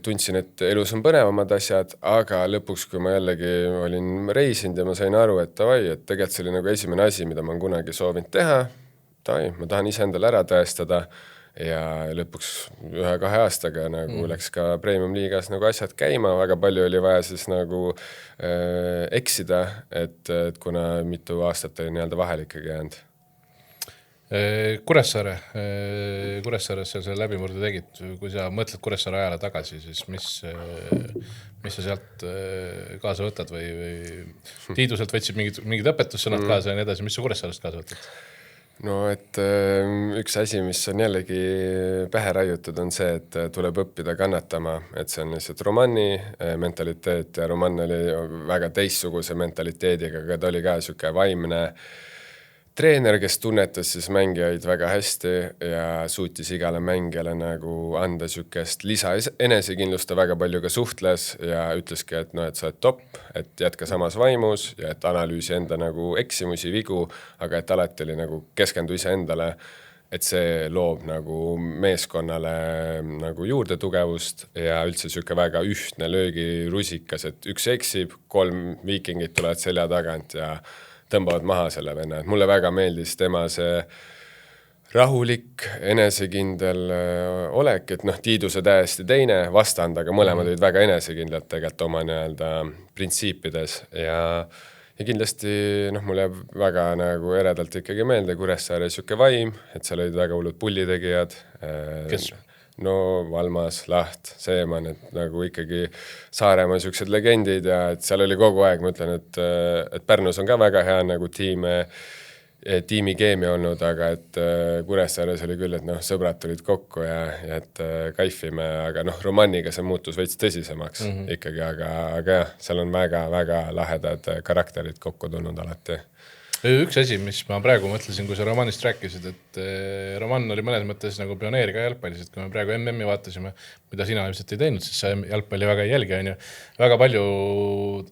tundsin, et elus on põnevamad asjad, aga lõpuks, kui ma jällegi olin reisinud ja ma sain aru, et tegelikult see oli nagu esimene asi, mida ma kunagi soovin teha, ma tahan ise endale ära tõestada ja lõpuks 1-2 aastaga nagu läks ka Premium liigas nagu asjad käima, väga palju oli vaja siis nagu eksida, et kuna mitu aastat oli nii-öelda vahel ikkagi jäänud. Kuressaares selle läbimurde tegid, kui sa mõtled Kuressaare ajale tagasi, siis mis sa sealt kaasa võtad või Tiiduselt võtsid mingid õpetussõnad kaasa ja nii edasi, mis sa Kuressaarest kaasa võtad? No et üks asi, mis on jällegi pähe raiutud, on see, et tuleb õppida kannatama, et see on lihtsalt Romanni mentaliteet ja Roman oli väga teistsuguse mentaliteediga, aga ta oli ka siuke vaimne treener, kes tunnetas siis mängijaid väga hästi ja suutis igale mängijale nagu anda siukest lisa enesekindlust ja väga palju ka suhtles ja ütleski, et et sa oled top, et jätka samas vaimus ja et analüüsi enda nagu eksimusi, vigu, aga et alati oli nagu keskendu ise endale, et see loob nagu meeskonnale nagu juurde tugevust ja üldse siuke väga ühtne löögirusikas, et üks eksib, 3 viikingid tulevad selja tagant ja tõmbavad maha selle venna. Et mulle väga meeldis tema see rahulik, enesekindel olek, et Tiiduse täiesti teine vastand, aga mõlemad olid väga enesekindlad tegelikult oma nii-öelda printsiipides ja kindlasti mulle jääb väga nagu eredalt ikkagi meelde Kuressaare siuke vaim, et seal olid väga hullud pullitegijad. Kes? No Valmas, Laht, Seeman, et nagu ikkagi Saaremaa siuksed legendid ja et seal oli kogu aeg, ma ütlen, et Pärnus on ka väga hea nagu tiimikeemia olnud, aga et Kuressaares oli küll, et sõbrad tulid kokku ja et kaifime, aga romanniga see muutus veits tõsisemaks ikkagi, aga jah, seal on väga-väga lahedad karakterid kokku tulnud alati. Üks asi, mis ma praegu mõtlesin, kui sa Romanist rääkisid, et Roman oli mõnes mõttes nagu pioneeri ka jalgpallis, et kui me praegu MM-i vaatasime, mida sina ilmselt ei teinud, siis sa jalgpalli väga ei jälgi, on ju. Väga palju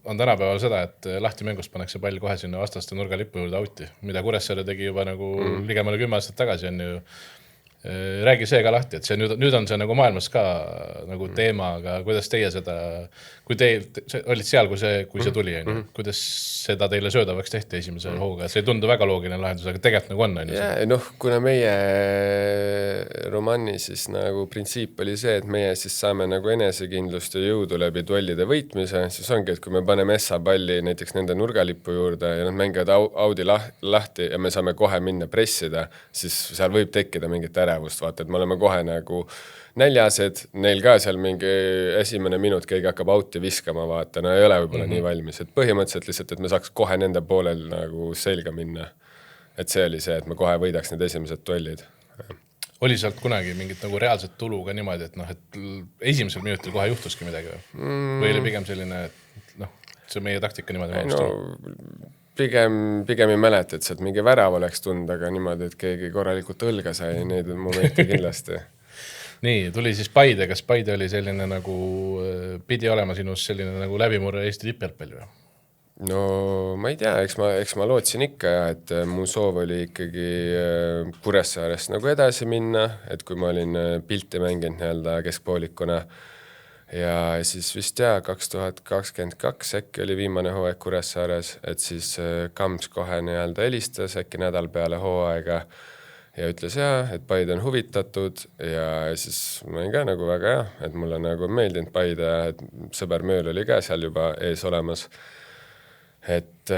on tänapäeval seda, et lahti mängust pannakse pall kohe sinna vastaste nurgalippu juurde auti, mida Kuressaare tegi juba nagu ligemale 10 aastat tagasi, on ju. Räägi see ka lahti, et see nüüd on see nagu maailmas ka nagu teema, aga kuidas teie seda, kui te olid seal, kui see tuli, kuidas seda teile söödavaks tehti esimese hooga, see ei tundu väga loogiline lahendus, aga tegelikult nagu on. Ja, kuna meie Romani siis nagu printsiip oli see, et meie siis saame nagu enesekindlust ja jõudu läbi duellide võitmise, siis ongi, et kui me paneme palli näiteks nende nurgalippu juurde ja nad mängivad Audi lahti ja me saame kohe minna pressida, siis seal võib tekkida mingit ärevust, vaata, et me oleme kohe nagu näljased, neil ka seal mingi esimene minut keegi hakkab auti viskama, vaata, ei ole võib-olla nii valmis, et põhimõtteliselt lihtsalt, et me saaks kohe nende poolel nagu selga minna. Et see oli see, et me kohe võidaks need esimesed duellid. Oli sealt kunagi mingit nagu reaalset tulu ka niimoodi, et esimesel minutil kohe juhtuski midagi või oli pigem selline, et see meie taktika niimoodi pigem ei mäleta, et sealt mingi värav oleks tund, aga niimoodi, et keegi korralikult õlga sai, neid momente kindlasti. Nii, tuli siis Paide, kas Paide oli selline nagu, pidi olema sinus selline nagu läbimurre Eesti tippjalgpalli või? No ma ei tea, eks ma lootsin ikka, et mu soov oli ikkagi Kuressaarest nagu edasi minna, et kui ma olin pilti mänginud nii-öelda keskpoolikuna ja siis vist 2022 äkki oli viimane hooaeg Kuressaares, et siis Kams kohe nii-öelda helistas äkki nädal peale hooaega ja ütles et Paide on huvitatud ja siis ma olin ka nagu väga hea, et mulle nagu meeldinud Paide, et sõber Mööl oli ka seal juba ees olemas. Et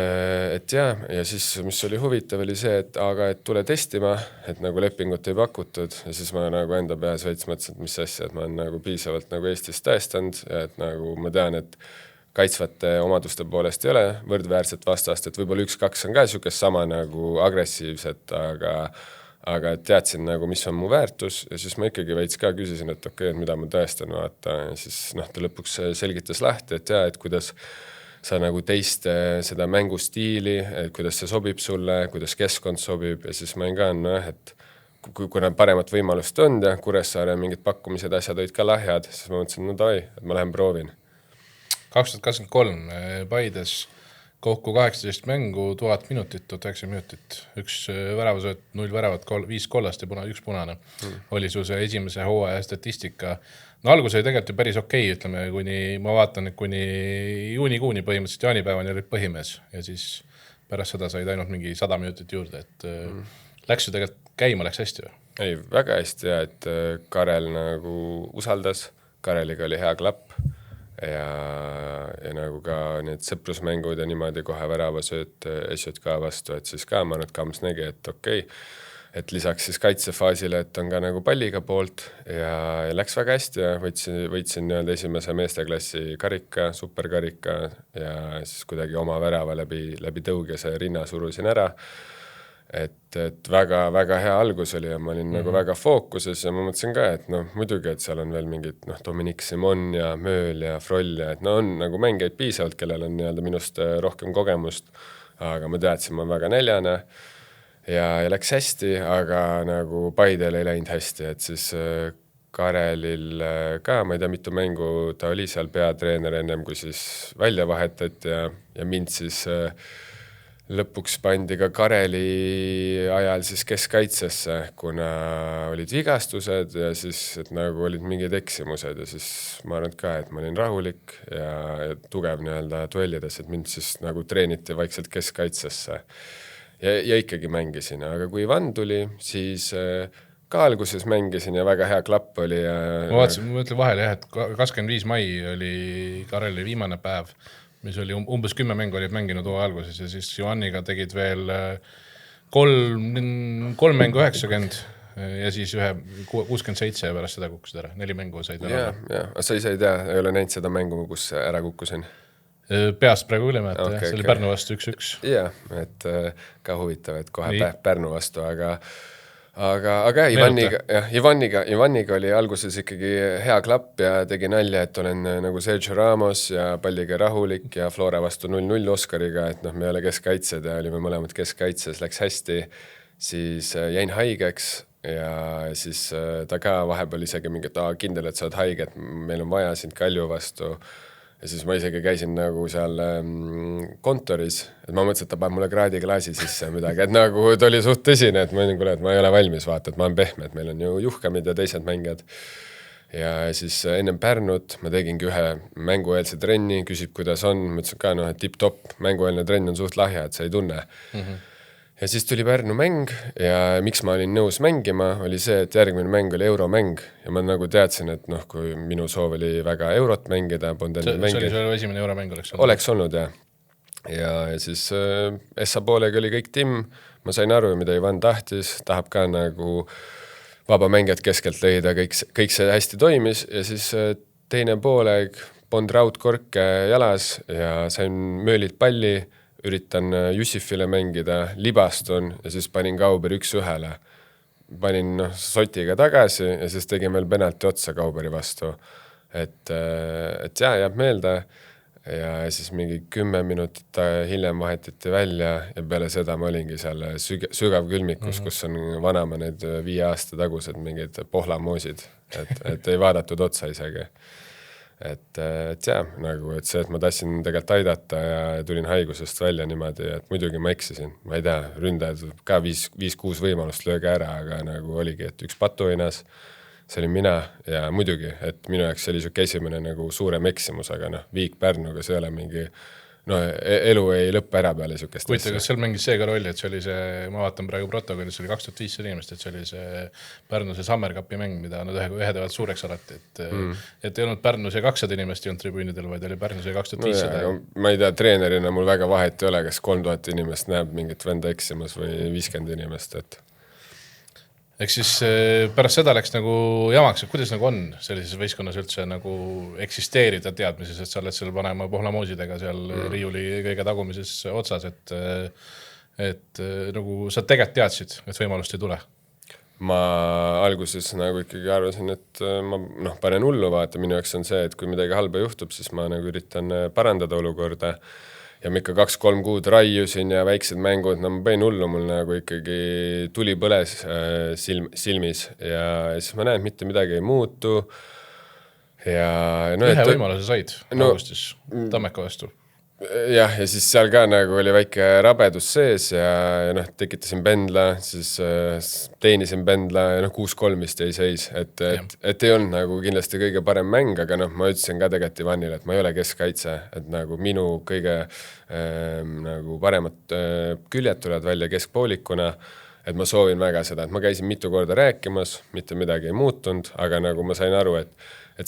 ja siis mis oli huvitav oli see, et tule testima, et nagu lepingut ei pakutud ja siis ma nagu enda peas veits mõtlesin, et mis asja, et ma olen nagu piisavalt nagu Eestis tõestanud ja et nagu ma tean, et kaitsvate omaduste poolest ei ole võrdväärset vastast, et võib-olla 1-2 on ka siukest sama nagu agressiivset, aga teadsin nagu, mis on mu väärtus ja siis ma ikkagi veits ka küsisin, et okei, et mida ma tõestan, vaata ja siis ta lõpuks selgitas lahti, et kuidas sa nagu teist seda mängustiili, et kuidas see sobib sulle, kuidas keskkond sobib ja siis ma olin ka, et kuna paremat võimalust on ja Kuressaare mingid pakkumised asjad olid ka lahjad, siis ma mõtlesin, davai, et ma lähen proovin. 2023 Paides kokku 18 mängu, 1000 minutit, 9 minutit, 1 väravasööt, 0 väravat, 5 kollast ja 1 punane. Oli su see esimese hooaja statistika. No algus oli tegelikult ju päris okei, ütleme, ma vaatan, et kuni juunikuuni põhimõtteliselt jaanipäevani olid põhimees ja siis pärast seda said ainult mingi 100 minutit juurde, et läks ju tegelikult käima, läks hästi või? Ei, väga hästi ja et Karel nagu usaldas, Kareliga oli hea klapp ja nagu ka need sõprusmängud ja niimoodi kohe väravasööt SJK vastu, et siis ka ma nüüd Kams nägi, et okei, et lisaks siis kaitsefaasile, et on ka nagu palliga poolt ja läks väga hästi ja võitsin nii-öelda esimese meesteklassi karika, superkarika ja siis kuidagi oma värava läbi tõugese rinna surusin ära. Et väga hea algus oli ja ma olin nagu väga fookuses ja ma mõtlesin ka, et muidugi, et seal on veel mingid Dominic Simon ja Mööl ja Froll ja et on nagu mängijaid piisavalt, kellel on nii-öelda minust rohkem kogemust, aga ma teadsin, ma olen väga näljane ja läks hästi, aga nagu Paidel ei läinud hästi, et siis Karelil ka, ma ei tea, mitu mängu ta oli seal peatreener ennem, kui siis välja vahetati ja mind siis lõpuks pandi ka Kareli ajal siis keskkaitsesse, kuna olid vigastused ja siis et nagu olid mingid eksimused ja siis ma arvan ka, et ma olin rahulik ja tugev nii-öelda duellides, et mind siis nagu treeniti vaikselt keskkaitsesse. ja ikkagi mängisin, aga kui Ivan tuli, siis ka alguses mängisin ja väga hea klapp oli ja ma vaatasin, ma ütlen vahele jah, et 25. mai oli Kareli viimane päev, mis oli umbes 10 mängu olid mänginud hooaja alguses ja siis Ivaniga tegid veel 3 mängu 90 ja siis ühe 67 ja pärast seda kukkusid ära, 4 mängu said ära. Aga sa ise ei tea, ei ole näinud seda mängu, kus ära kukkusin? Peast praegu üle mäleta, see oli Pärnu vastu 1-1. Jah, et ka huvitav, et kohe Pärnu vastu, aga Ivaniga oli alguses ikkagi hea klapp ja tegi nalja, et olen nagu Sergio Ramos ja palliga rahulik ja Flora vastu 0-0 Oskariga, et me ei ole keskkaitsed ja olime mõlemad keskkaitses, läks hästi, siis jäin haigeks ja siis ta ka vahepeal isegi mingi, et kindel, et sa oled haige, et meil on vaja sind Kalju vastu. Ja siis ma isegi käisin nagu seal kontoris, et ma mõtlesin, et ta paneb mulle kraadiklaasi sisse midagi, et nagu ta oli suht tõsine, et ma ei ole valmis vaata, et ma olen pehme, et meil on ju juhkamid ja teised mängijad. Ja siis ennem Pärnut ma tegingi ühe mängueelse trenni, küsib, kuidas on, ma ütlesin ka, et tip-top, mängueelne trenn on suht lahja, et sa ei tunne. Ja siis tuli Pärnu mäng ja miks ma olin nõus mängima, oli see, et järgmine mäng oli euromäng ja ma nagu teadsin, et kui minu soov oli väga eurot mängida, see oli sul esimene euromäng oleks olnud, jah. Ja siis Essa poolega oli kõik timm, ma sain aru, mida Ivan tahtis, tahab ka nagu vaba mängijad keskelt leida, kõik see hästi toimis ja siis teine pooleg, pond raudkorke jalas ja sain möölit palli, üritan Jussifile mängida, libastun ja siis panin Kauberi 1-1. Panin sotiga tagasi ja siis tegin veel penalti otsa Kauberi vastu. Et jääb meelde ja siis mingi 10 minutit hiljem vahetiti välja ja peale seda ma olingi seal sügav külmikus, kus on vanama need 5 aasta tagused mingid pohlamoosid, et ei vaadatud otsa isegi. Et nagu, et see, et ma tahtsin tegelikult aidata ja tulin haigusest välja niimoodi, et muidugi ma eksisin. Ma ei tea, ründajad ka 5-6 võimalust lööge ära, aga nagu oligi, et üks patuinas, see oli mina ja muidugi, et minu jaoks see oli siuke esimene nagu suurem eksimus, aga Viik Pärnuga see ei ole mingi elu ei lõppe ära peale siukest. Kuite, kas seal mängis see ka rolli, et see oli see, ma vaatan praegu protokollis, see oli 2500 inimest, et see oli see Pärnu see Summer Cupi mäng, mida nad ühe teevad suureks alati, et ei olnud Pärnu see 200 inimest ei olnud tribüünidel, vaid oli Pärnu see 2500. Ma ei tea, treenerina mul väga vahet ei ole, kas 3000 inimest näeb mingit venda eksimus või 50 inimest, et ehk siis pärast seda läks nagu jamaks, et kuidas nagu on sellises võistkonnas üldse nagu eksisteerida teadmises, et sa oled seal panema pohlamoosidega seal riiuli kõige tagumises otsas, et nagu sa tegelikult teadsid, et võimalust ei tule? Ma alguses nagu ikkagi arvasin, et ma panen hullu vaata, minu jaoks on see, et kui midagi halba juhtub, siis ma nagu üritan parandada olukorda ja ma ikka 2-3 kuud raiusin ja väiksed mängud, ma panin hullu, mul nagu ikkagi tuli põles silmis ja siis ma näen, et mitte midagi ei muutu. Ja, ühe võimaluse said augustis Tammeka vastu. Jah, ja siis seal ka nagu oli väike rabedus sees ja tekitasin pendla, siis teenisin pendla ja 6-3 vist jäi seis, et ei olnud nagu kindlasti kõige parem mäng, aga ma ütlesin ka tegelikult Ivanile, et ma ei ole keskkaitse, et nagu minu kõige nagu paremad küljed tulevad välja keskpoolikuna, et ma soovin väga seda, et ma käisin mitu korda rääkimas, mitte midagi ei muutunud, aga nagu ma sain aru, et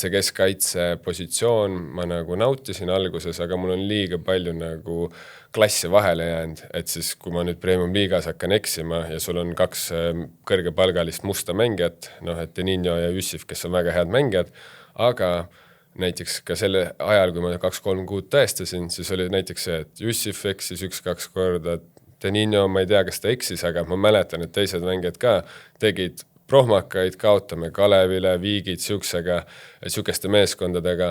see keskkaitse positsioon ma nagu nautisin alguses, aga mul on liiga palju nagu klassi vahele jäänud, et siis kui ma nüüd Premium Liigas hakkan eksima ja sul on 2 kõrgepalgalist musta mängijat, et Deninho ja Jussif, kes on väga head mängijad, aga näiteks ka selle ajal, kui ma 2-3 kuud tõestasin, siis oli näiteks see, et Jussif eksis 1-2 korda, Deninho, ma ei tea, kas ta eksis, aga ma mäletan, et teised mängijad ka tegid prohmakaid, kaotame Kalevile, Viigid, siukeste meeskondadega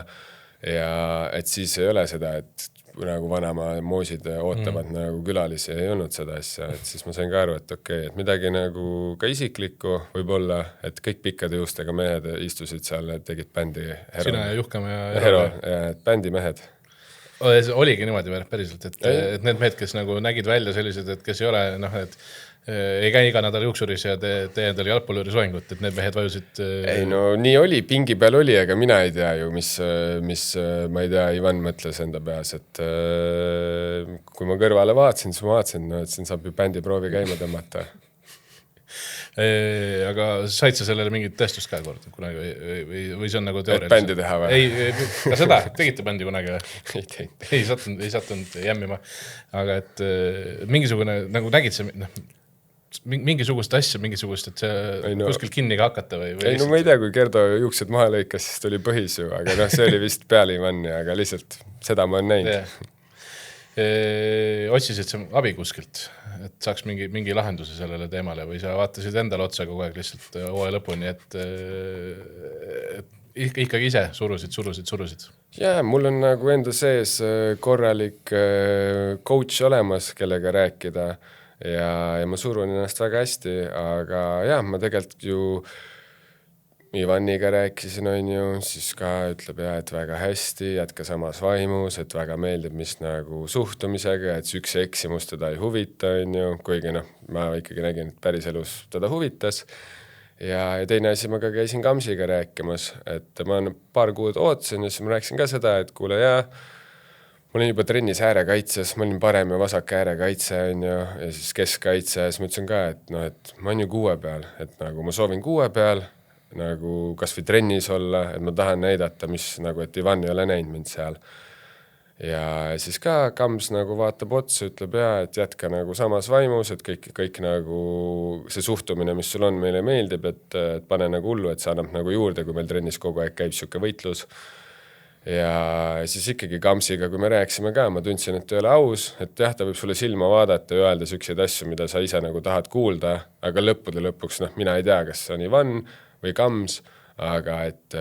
ja et siis ei ole seda, et nagu vanamaa moosid ootavad nagu külalisi, ei olnud seda asja, et siis ma sain ka aru, et okei, et midagi nagu ka isiklikku võib-olla, et kõik pikkade juustega mehed istusid seal, tegid bändi Sina ja Juhkam ja Hero, et bändi mehed. oligi niimoodi päriselt, et need mehed, kes nagu nägid välja sellised, et kes ei ole, et ei käi iga nädal juuksuris ja tee endale jalgpalluri soengut, et need mehed vajusid... Ei no nii oli, pingi peal oli, aga mina ei tea ju, mis ma ei tea, Ivan mõtles enda peas, et kui ma kõrvale vaatasin, siis ma vaatasin, et siin saab ju bändiproovi käima tõmmata. Aga said sa sellele mingit tõestust ka kord kunagi või see on nagu teoorialiselt? Et bändi teha või? Ei, ka seda, tegite bändi kunagi või? Ei teinud. Ei sattunud jämmima. Aga et mingisugune, nagu nägid sa mingisugust asja, mingisugust, et see kuskil kinni ka hakata või? Ei, no ma ei tea, kui Gerdo juuksed maha lõikas, siis tuli põhis ju, aga see oli vist peale Ivani, aga lihtsalt seda ma olen näinud. Otsisid sa abi kuskilt, et saaks mingi lahenduse sellele teemale või sa vaatasid endale otsa kogu aeg lihtsalt hooaja lõpuni, et ikkagi ise surusid? Jaa, mul on nagu enda sees korralik coach olemas, kellega rääkida ja ma surun ennast väga hästi, aga jah, ma tegelikult ju Ivaniga rääkisin, on ju, siis ka ütleb et väga hästi, jätka samas vaimus, et väga meeldib, mis nagu suhtumisega, et üks eksimus teda ei huvita, on ju, kuigi ma ikkagi nägin, et päris elus teda huvitas. Ja teine asi, ma ka käisin Kamsiga rääkimas, et ma paar kuud ootasin ja siis ma rääkisin ka seda, et kuule, ma olin juba trennis äärekaitses, ma olin parem ja vasak äärekaitse, on ju, ja siis keskkaitse, ja siis ma ütlesin ka, et ma olen ju 6 peal, et nagu ma soovin 6 peal, nagu kas või trennis olla, et ma tahan näidata, mis nagu, et Ivan ei ole näinud mind seal. Ja siis ka Kams nagu vaatab otsa, ütleb et jätka nagu samas vaimus, et kõik nagu see suhtumine, mis sul on, meile meeldib, et pane nagu hullu, et see annab nagu juurde, kui meil trennis kogu aeg käib siuke võitlus. Ja siis ikkagi Kamsiga, kui me rääksime ka, ma tundsin, et ei ole aus, et jah, ta võib sulle silma vaadata ja öelda sükseid asju, mida sa ise nagu tahad kuulda, aga lõpuks, mina ei tea, kas see on Ivan või Kams, aga et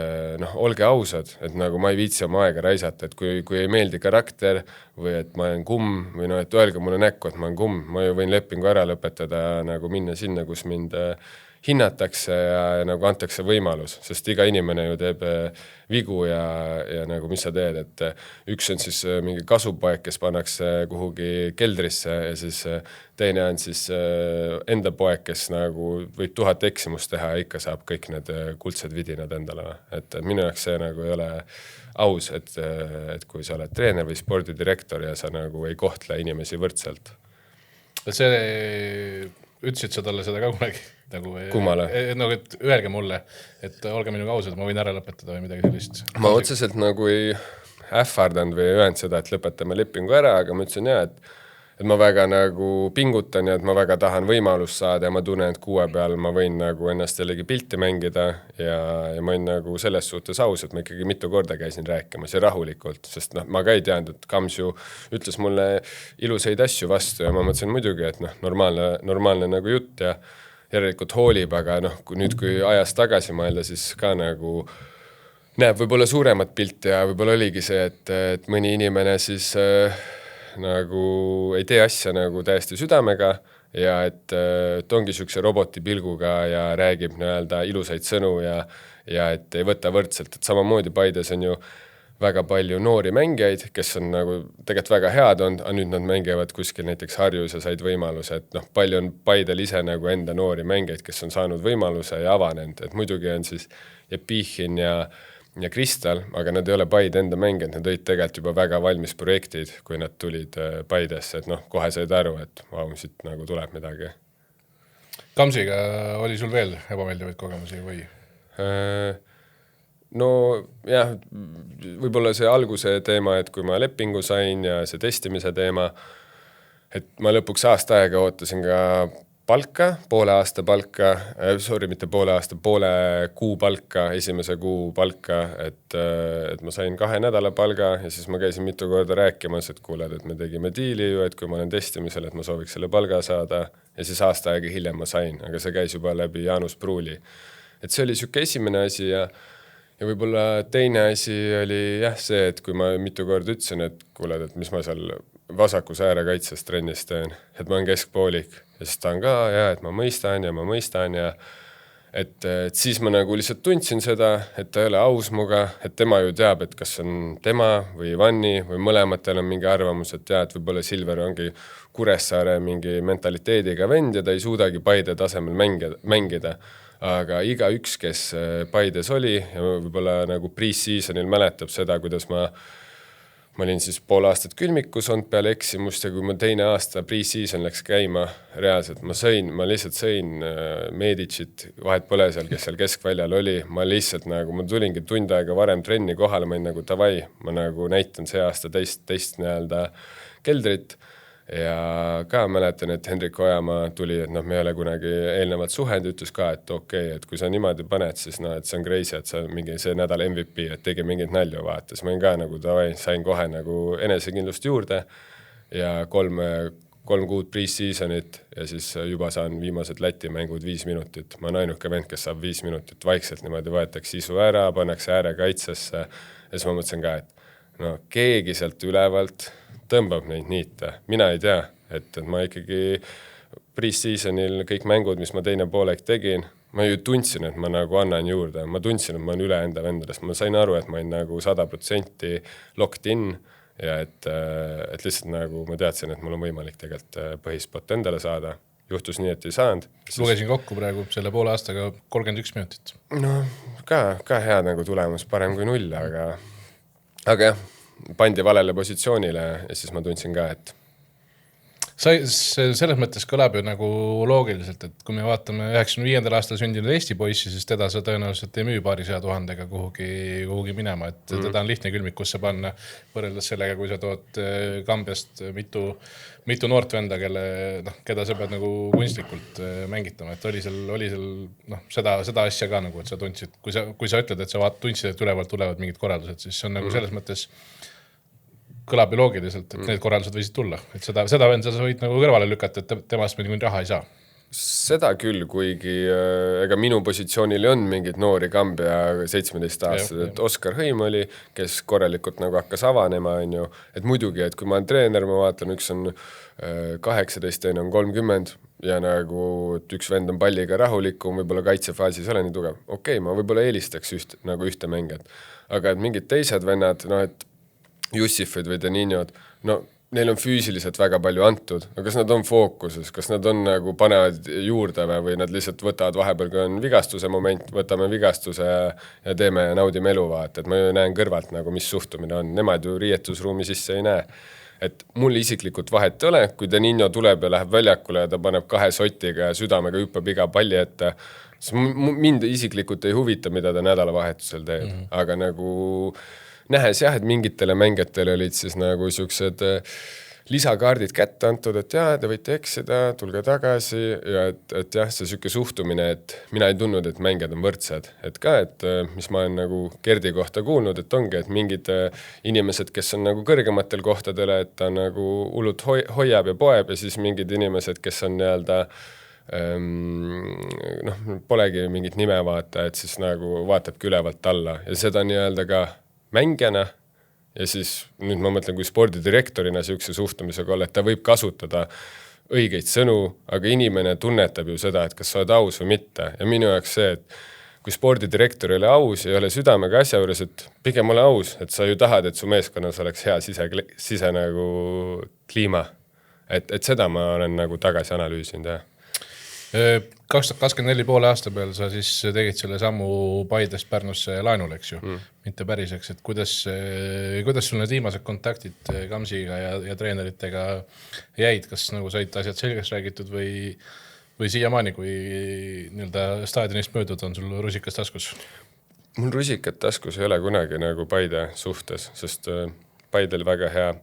olge ausad, et nagu ma ei viitsi oma aega raisata, et kui ei meeldi karakter või et ma olen kumm või et öelge mulle näkku, et ma olen kumm, ma ju võin lepingu ära lõpetada ja nagu minna sinna, kus mind hinnatakse ja nagu antakse võimalus, sest iga inimene ju teeb vigu ja nagu mis sa teed, et üks on siis mingi kasupoeg, kes pannakse kuhugi keldrisse ja siis teine on siis enda poeg, kes nagu võib 1000 eksimust teha ja ikka saab kõik need kuldsed vidinad endale. Et minu jaoks see nagu ei ole aus, et kui sa oled treener või spordidirektor ja sa nagu ei kohtle inimesi võrdselt. Ütlesid sa talle seda ka kunagi? Kummale? Nagu, et öelge mulle, et olge minuga ausad, ma võin ära lõpetada või midagi sellist. Ma otseselt nagu ei ähvardanud või ei öelnud seda, et lõpetame lepingu ära, aga ma ütlesin et ma väga nagu pingutan ja et ma väga tahan võimalust saada ja ma tunnen, et 6 peal ma võin nagu ennast jällegi pilti mängida ja ma olin nagu selles suhtes aus, et ma ikkagi mitu korda käisin rääkimas ja rahulikult, sest ma ka ei teadnud, et Kams ju ütles mulle ilusaid asju vastu ja ma mõtlesin muidugi, et normaalne nagu jutt ja järelikult hoolib, aga kui ajas tagasi mõelda, siis ka nagu näeb võib-olla suuremat pilti ja võib-olla oligi see, et mõni inimene siis nagu ei tee asja nagu täiesti südamega ja et ongi sükse roboti pilguga ja räägib ilusaid sõnu ja et ei võta võrdselt, et samamoodi Paides on ju väga palju noori mängijaid, kes on nagu tegelikult väga head olnud, aga nüüd nad mängivad kuskil näiteks Harjus ja said võimaluse, et palju on Paidel ise nagu enda noori mängijaid, kes on saanud võimaluse ja avanenud, et muidugi on siis Jepichin ja Kristal, aga nad ei ole Paide enda mängijad, nad olid tegelikult juba väga valmis projektid, kui nad tulid Paidesse, et kohe said aru, et siit nagu tuleb midagi. Kamsiga oli sul veel ebameeldivaid kogemusi või? No jah, võib-olla see alguse teema, et kui ma lepingu sain ja see testimise teema, et ma lõpuks aasta aega ootasin ka palka, poole kuu palka, esimese kuu palka, et ma sain 2 nädala palga ja siis ma käisin mitu korda rääkimas, et kuuled, et me tegime diili ju, et kui ma olen testimisel, et ma sooviks selle palga saada ja siis aasta aega hiljem ma sain, aga see käis juba läbi Jaanus Pruuli. Et see oli siuke esimene asi ja võib-olla teine asi oli see, et kui ma mitu korda ütlesin, et kuuled, et mis ma seal vasakus äärekaitses trennis teen, et ma olen keskpoolik ja siis ta on ka et ma mõistan ja et siis ma nagu lihtsalt tundsin seda, et ta ei ole aus muga, et tema ju teab, et kas on tema või Vanni või mõlematel on mingi arvamus, et et võib-olla Silver ongi Kuressaare mingi mentaliteediga vend ja ta ei suudagi Paide tasemel mängida. Aga iga üks, kes Paides oli ja võib-olla nagu pre-seasonil mäletab seda, kuidas ma olin siis pool aastat külmikus olnud peale eksimust ja kui ma teine aasta pre-season läks käima reaalselt, ma lihtsalt sõin Medicit, vahet pole seal, kes seal keskväljal oli, ma lihtsalt nagu, ma tulingi tund aega varem trenni kohale, ma olin nagu davai, ma nagu näitan see aasta teist nii-öelda keldrit ja ka mäletan, et Hendrik Ojamaa tuli, et me ei ole kunagi eelnevalt suhend, ütles ka, et okei, et kui sa niimoodi paned, siis et see on crazy, et sa mingi see nädal MVP, et tegi mingit nalju vaata, siis ma olin ka nagu davai, sain kohe nagu enesekindlust juurde ja kolm kuud pre-seasonit ja siis juba saan viimased Läti mängud 5 minutit. Ma olen ainuke vend, kes saab 5 minutit vaikselt niimoodi võetakse isu ära, pannakse äärekaitsesse ja siis ma mõtlesin ka, et keegi sealt ülevalt tõmbab neid niite. Mina ei tea, et ma ikkagi pre-seasonil kõik mängud, mis ma teine poolek tegin, ma ju tundsin, et ma nagu annan juurde. Ma tundsin, et ma olen üle enda vendadest. Ma sain aru, et ma olin nagu 100% locked in ja et lihtsalt nagu ma teadsin, et mul on võimalik tegelikult põhispot endale saada. Juhtus nii, et ei saanud. Lugesin kokku praegu selle poole aastaga 31 minutit. Ka hea nagu tulemus, parem kui 0, aga jah, pandi valele positsioonile ja siis ma tundsin ka, et selles mõttes kõlab ju nagu loogiliselt, et kui me vaatame 95. aastal sündinud Eesti poissi, siis teda sa tõenäoliselt ei müü paari 100 000 kuhugi minema, et teda on lihtne külmikusse panna võrreldes sellega, kui sa tood Kambiast mitu noort venda, keda sa pead nagu kunstlikult mängitama, et oli seal seda asja ka nagu, et sa tundsid, kui sa ütled, et sa tundsid, et ülevalt tulevad mingid korraldused, siis see on nagu selles mõttes kõlab ju loogiliselt, et need korraldused võisid tulla. Et seda vend sa võid nagu kõrvale lükata, et temast me raha ei saa. Seda küll, kuigi ega minu positsioonil on mingid noori Kambja 17 aastased, et Oskar Hõim oli, kes korralikult nagu hakkas avanema, on ju. Et muidugi, et kui ma olen treener, ma vaatan, üks on 18, teine on 30 ja nagu, et üks vend on palliga rahulikum, võib-olla kaitsefaasis ole nii tugev. Okei, ma võib-olla eelistaks ühte mängijat. Aga et mingid teised vennad, et Jussifid või Daninjod, neil on füüsiliselt väga palju antud, aga kas nad on fookuses, kas nad on nagu panevad juurde või nad lihtsalt võtavad vahepeal, kui on vigastuse moment, võtame vigastuse ja teeme ja naudime elu vaata, et ma ju näen kõrvalt nagu, mis suhtumine on, nemad ju riietusruumi sisse ei näe. Et mul isiklikult vahet ei ole, kui Daninjo tuleb ja läheb väljakule ja ta paneb 2 sotiga ja südamega hüppab iga palli ette, siis mind isiklikult ei huvita, mida ta nädalavahetusel teeb, aga nagu nähes jah, et mingitele mängijatele olid siis nagu siuksed lisakaardid kätte antud, et te võite eksida, tulge tagasi ja et jah, see siuke suhtumine, et mina ei tundnud, et mängijad on võrdsed, et ka, et mis ma olen nagu Gerdi kohta kuulnud, et ongi, et mingid inimesed, kes on nagu kõrgematel kohtadele, et ta nagu hullult hoiab ja poeb ja siis mingid inimesed, kes on nii-öelda polegi mingit nime vaata, et siis nagu vaatabki ülevalt alla ja seda nii-öelda ka mängijana ja siis nüüd ma mõtlen, kui spordidirektorina siukse suhtumisega olla, et ta võib kasutada õigeid sõnu, aga inimene tunnetab ju seda, et kas sa oled aus või mitte. Ja minu jaoks see, et kui spordidirektor ei ole aus ja ei ole südamega asja juures, et pigem ole aus, et sa ju tahad, et su meeskonnas oleks hea sise nagu kliima. Et seda ma olen nagu tagasi analüüsinud, jah. 2024 poole aasta peal sa siis tegid selle sammu Paidest Pärnusse laenul, eks ju, mitte päriseks, et kuidas sul need viimased kontaktid Kamsiga ja treeneritega jäid, kas nagu said asjad selgeks räägitud või siiamaani, kui nii-öelda staadionist möödud on sul rusikas taskus? Mul rusikat taskus ei ole kunagi nagu Paide suhtes, sest Paidel väga hea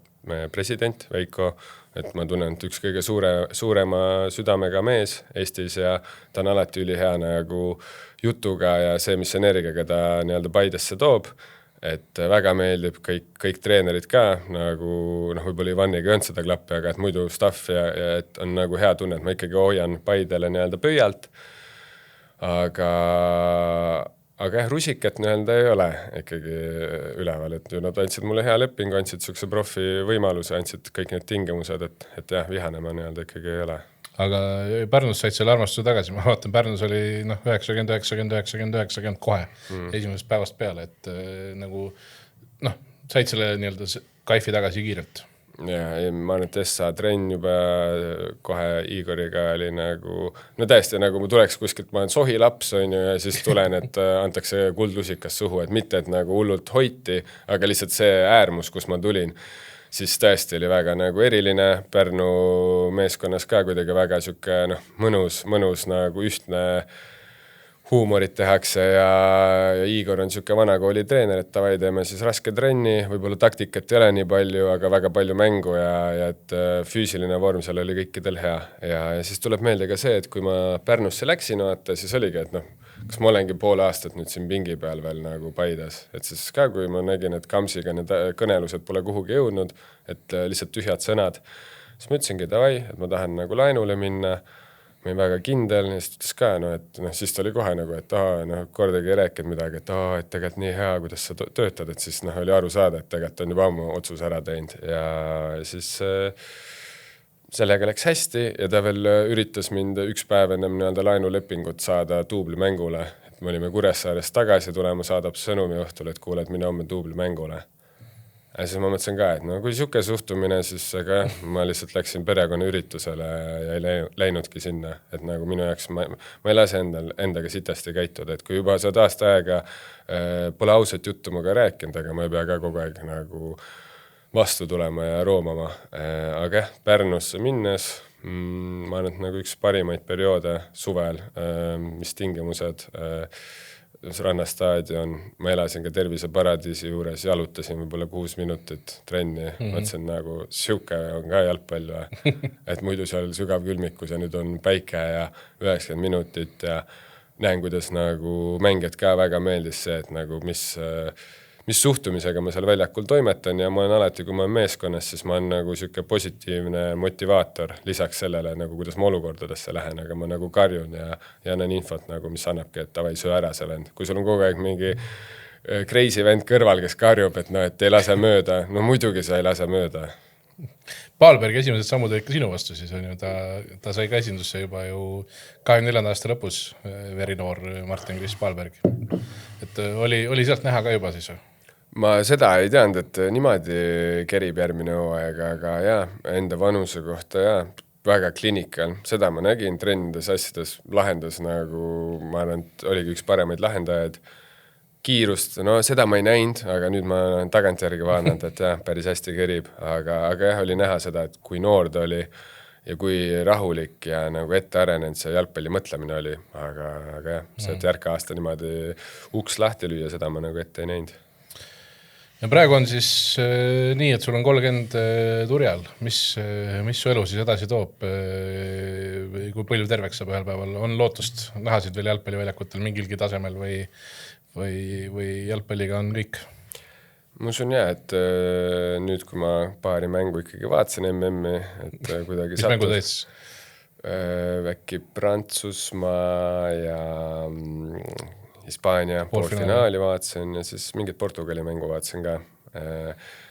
president Veiko, et ma tunnen, et üks kõige suurema südamega mees Eestis ja ta on alati ülihea nagu jutuga ja see, mis energiaga ta nii-öelda Paidesse toob, et väga meeldib kõik treenerid ka, nagu võib-olla Ivaniga ei olnud seda klappi, aga et muidu staff ja et on nagu hea tunne, et ma ikkagi hoian Paidele nii-öelda pöialt, aga jah, rusikat nii-öelda ei ole ikkagi üleval, et nad andsid mulle hea lepingu, andsid siukse profi võimaluse, andsid kõik need tingimused, et jah, vihane ma nii-öelda ikkagi ei ole. aga Pärnus said selle armastuse tagasi, ma vaatan, Pärnus oli 90 kohe esimesest päevast peale, et nagu said selle nii-öelda kaifi tagasi kiirelt. Ja ma arvan, et SA trenn juba kohe Igoriga oli nagu, no täiesti nagu ma tuleks kuskilt, ma olen sohilaps on ju, ja siis tulen, et antakse kuldlusikas suhu, et mitte, et nagu hullult hoiti, aga lihtsalt see äärmus, kus ma tulin, siis tõesti oli väga nagu eriline, Pärnu meeskonnas ka kuidagi väga siuke mõnus nagu ühtne huumorit tehakse ja Igor on siuke vanakooli treener, et tavai teeme siis raske trenni, võib-olla taktikat ei ole nii palju, aga väga palju mängu ja et füüsiline vorm seal oli kõikidel hea. Ja siis tuleb meelde ka see, et kui ma Pärnusse läksin, siis oligi, et kas ma olengi pool aastat nüüd siin pingi peal veel nagu Paides, et siis ka kui ma nägin, et Kamsiga need kõnelused pole kuhugi jõudnud, et lihtsalt tühjad sõnad, siis ma ütlesingi, tavai, et ma tahan nagu lainule minna, ma olin väga kindel, ja siis ütles ka, et siis ta oli kohe nagu, et kordagi ei rääkinud midagi, et tegelikult nii hea, kuidas sa töötad, et siis oli aru saada, et tegelikult on juba ammu otsus ära teinud ja siis sellega läks hästi ja ta veel üritas mind üks päev ennem laenulepingut saada duubli mängule, et me olime Kuressaarest tagasi tulema, saadab sõnumi õhtul, et kuule, et mine homme duubli mängule. Ja siis ma mõtlesin ka, et kui siuke suhtumine, siis ma lihtsalt läksin perekonna üritusele ja ei läinudki sinna, et nagu minu jaoks ma ei lase endaga sitasti käituda, et kui juba sa aasta aega pole ausat juttu muga rääkinud, aga ma ei pea ka kogu aeg nagu vastu tulema ja roomama. Aga Pärnusse minnes, ma arvan, et nagu üks parimaid perioode suvel, mis tingimused, rannastaadion, ma elasin ka Terviseparadiisi juures, jalutasin võib-olla 6 minutit trenni, mõtlesin nagu siuke on ka jalgpall, et muidu seal sügav külmikus ja nüüd on päike ja 90 minutit ja näen, kuidas nagu mängijad ka väga meeldis see, et nagu mis suhtumisega ma seal väljakul toimetan ja ma olen alati, kui ma olen meeskonnas, siis ma olen nagu siuke positiivne motivaator lisaks sellele, nagu kuidas ma olukordadesse lähen, aga ma nagu karjun ja annan infot, nagu, mis annabki, et tavai, söö ära see vend. Kui sul on kogu aeg mingi crazy vend kõrval, kes karjub, et et ei lase mööda, no muidugi sa ei lase mööda. Paalberg esimesed sammud olid ka sinu vastu, siis on ju, ta sai ka esindusse juba ju 24. aasta lõpus, verinoor Martin Kris Paalberg. Et oli sealt näha ka juba siis? Ma seda ei teadnud, et niimoodi kerib järgmine hooaeg, aga jah, enda vanuse kohta väga klinikal. Seda ma nägin trennides, asjades, lahendas nagu, ma arvan, et oligi üks paremaid lahendajaid. Kiirust, seda ma ei näinud, aga nüüd ma olen tagantjärgi vaadanud, et päris hästi kerib. Aga jah, oli näha seda, et kui noor ta oli ja kui rahulik ja nagu ette arenenud see jalgpalli mõtlemine oli. Aga jah, see, et järka aasta niimoodi uks lahti lüüa, seda ma nagu ette ei näinud. Ja praegu on siis nii, et sul on 30 turjal. Mis su elu siis edasi toob? Kui palju terveks saab ühel päeval? On lootust nähasid veel jalgpalliväljakutel mingilgi tasemel või jalgpalliga on kõik? Ma usun et nüüd, kui ma paari mängu ikkagi vaatasin MM-i, et kuidagi mis mängu teis? Äkki Prantsusmaa ja Hispaania poolfinaali vaatasin ja siis mingit Portugali mängu vaatasin ka.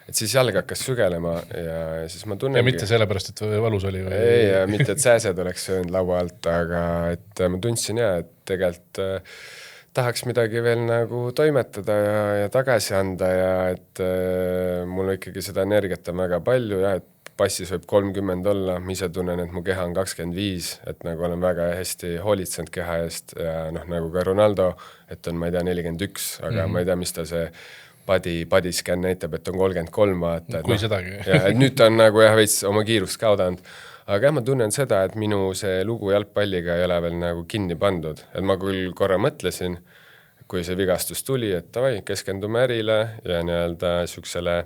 Et siis jalg hakkas sügelema ja siis ma tunnen... Ja mitte sellepärast, et valus oli? Või... Ei, mitte et sääsed oleks söönud laua alt, aga et ma tundsin et tegelikult tahaks midagi veel nagu toimetada ja tagasi anda ja et mul ikkagi seda energiat on väga palju ja et passis võib 30 olla, ma ise tunnen, et mu keha on 25, et nagu olen väga hästi hoolitsenud keha eest ja nagu ka Ronaldo, et on, ma ei tea, 41, aga ma ei tea, mis ta see body scan näitab, et on 33 vaata. Kui sedagi. Ja, et nüüd ta on nagu veits oma kiirust kaudanud. Aga ma tunnen seda, et minu see lugu jalgpalliga ei ole veel nagu kinni pandud. Et ma küll korra mõtlesin, kui see vigastus tuli, et tavai, keskendume ärile ja nii-öelda siuksele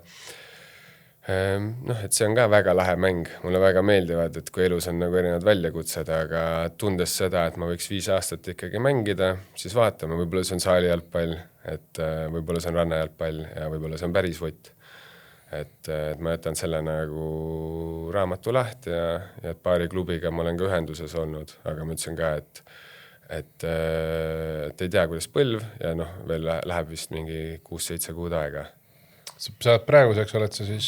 et see on ka väga lahe mäng. Mulle väga meeldivad, et kui elus on nagu erinevad väljakutsed, aga tundes seda, et ma võiks 5 aastat ikkagi mängida, siis vaatame, võib-olla see on saali jalgpall, et võib-olla see on rannajalgpall ja võib-olla see on päris võtt. Et ma jätan selle nagu raamatu lahti ja et paari klubiga ma olen ka ühenduses olnud, aga ma ütlesin ka, et ei tea, kuidas põlv ja veel läheb vist mingi 6-7 kuud aega. sa praeguseks oled sa siis,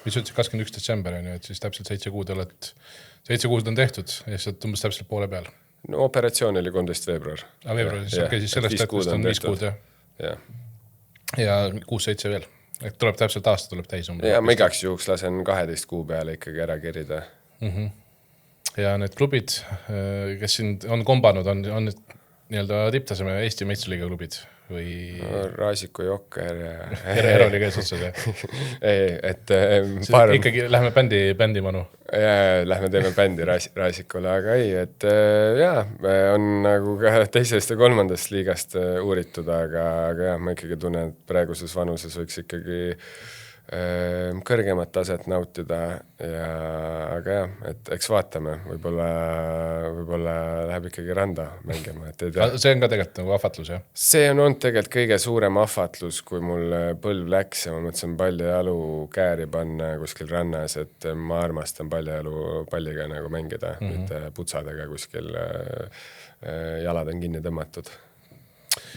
mis ütlesid 21. detsember, et siis täpselt 7 kuud on tehtud ja siis umbes täpselt poole peal. No operatsioon oli 13. veebruar. Veebruaris, okei, siis sellest hetkest on 5 kuud, jah. Ja 6-7 veel. Et tuleb täpselt aasta tuleb täis umbes. Ja ma igaks juhuks lasen 12 kuu peale ikkagi ära kerida. Ja need klubid, kes siin on kombanud, on nii-öelda tipptaseme Eesti meistriliiga klubid või Raasiku Jokker ja Ero oli käes otsad, jah? Ei, et ikkagi lähme bändi manu. Lähme teeme bändi Raasikule, aga ei, et on nagu ka teisest ja 3. liigast uuritud, aga jah, ma ikkagi tunnen, et praeguses vanuses võiks ikkagi kõrgemat taset nautida aga jah, et eks vaatame, võib-olla läheb ikkagi randa mängima, et ei tea. See on ka tegelikult nagu ahvatlus, jah? See on olnud tegelikult kõige suurem ahvatlus, kui mul põlv läks ja ma mõtlesin pallijalu kääri panna kuskil rannas, et ma armastan pallijalu palliga nagu mängida, mitte putsadega kuskil jalad on kinni tõmmatud.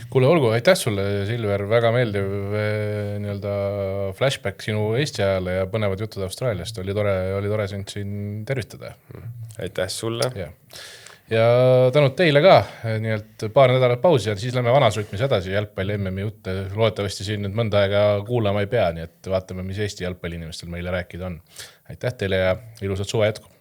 Kuule, olgu, aitäh sulle, Silver, väga meeldiv nii-öelda flashback sinu Eesti ajale ja põnevad jutud Austraaliast. Oli tore sind siin tervitada. Aitäh sulle. Ja tänud teile ka, nii-et paar nädalat pausi ja siis lähme vanas rütmis edasi jalgpalli MM-i jutte. Loodetavasti siin nüüd mõnda aega kuulama ei pea, nii et vaatame, mis Eesti jalgpalli inimestel meile rääkida on. Aitäh teile ja ilusat suve jätku.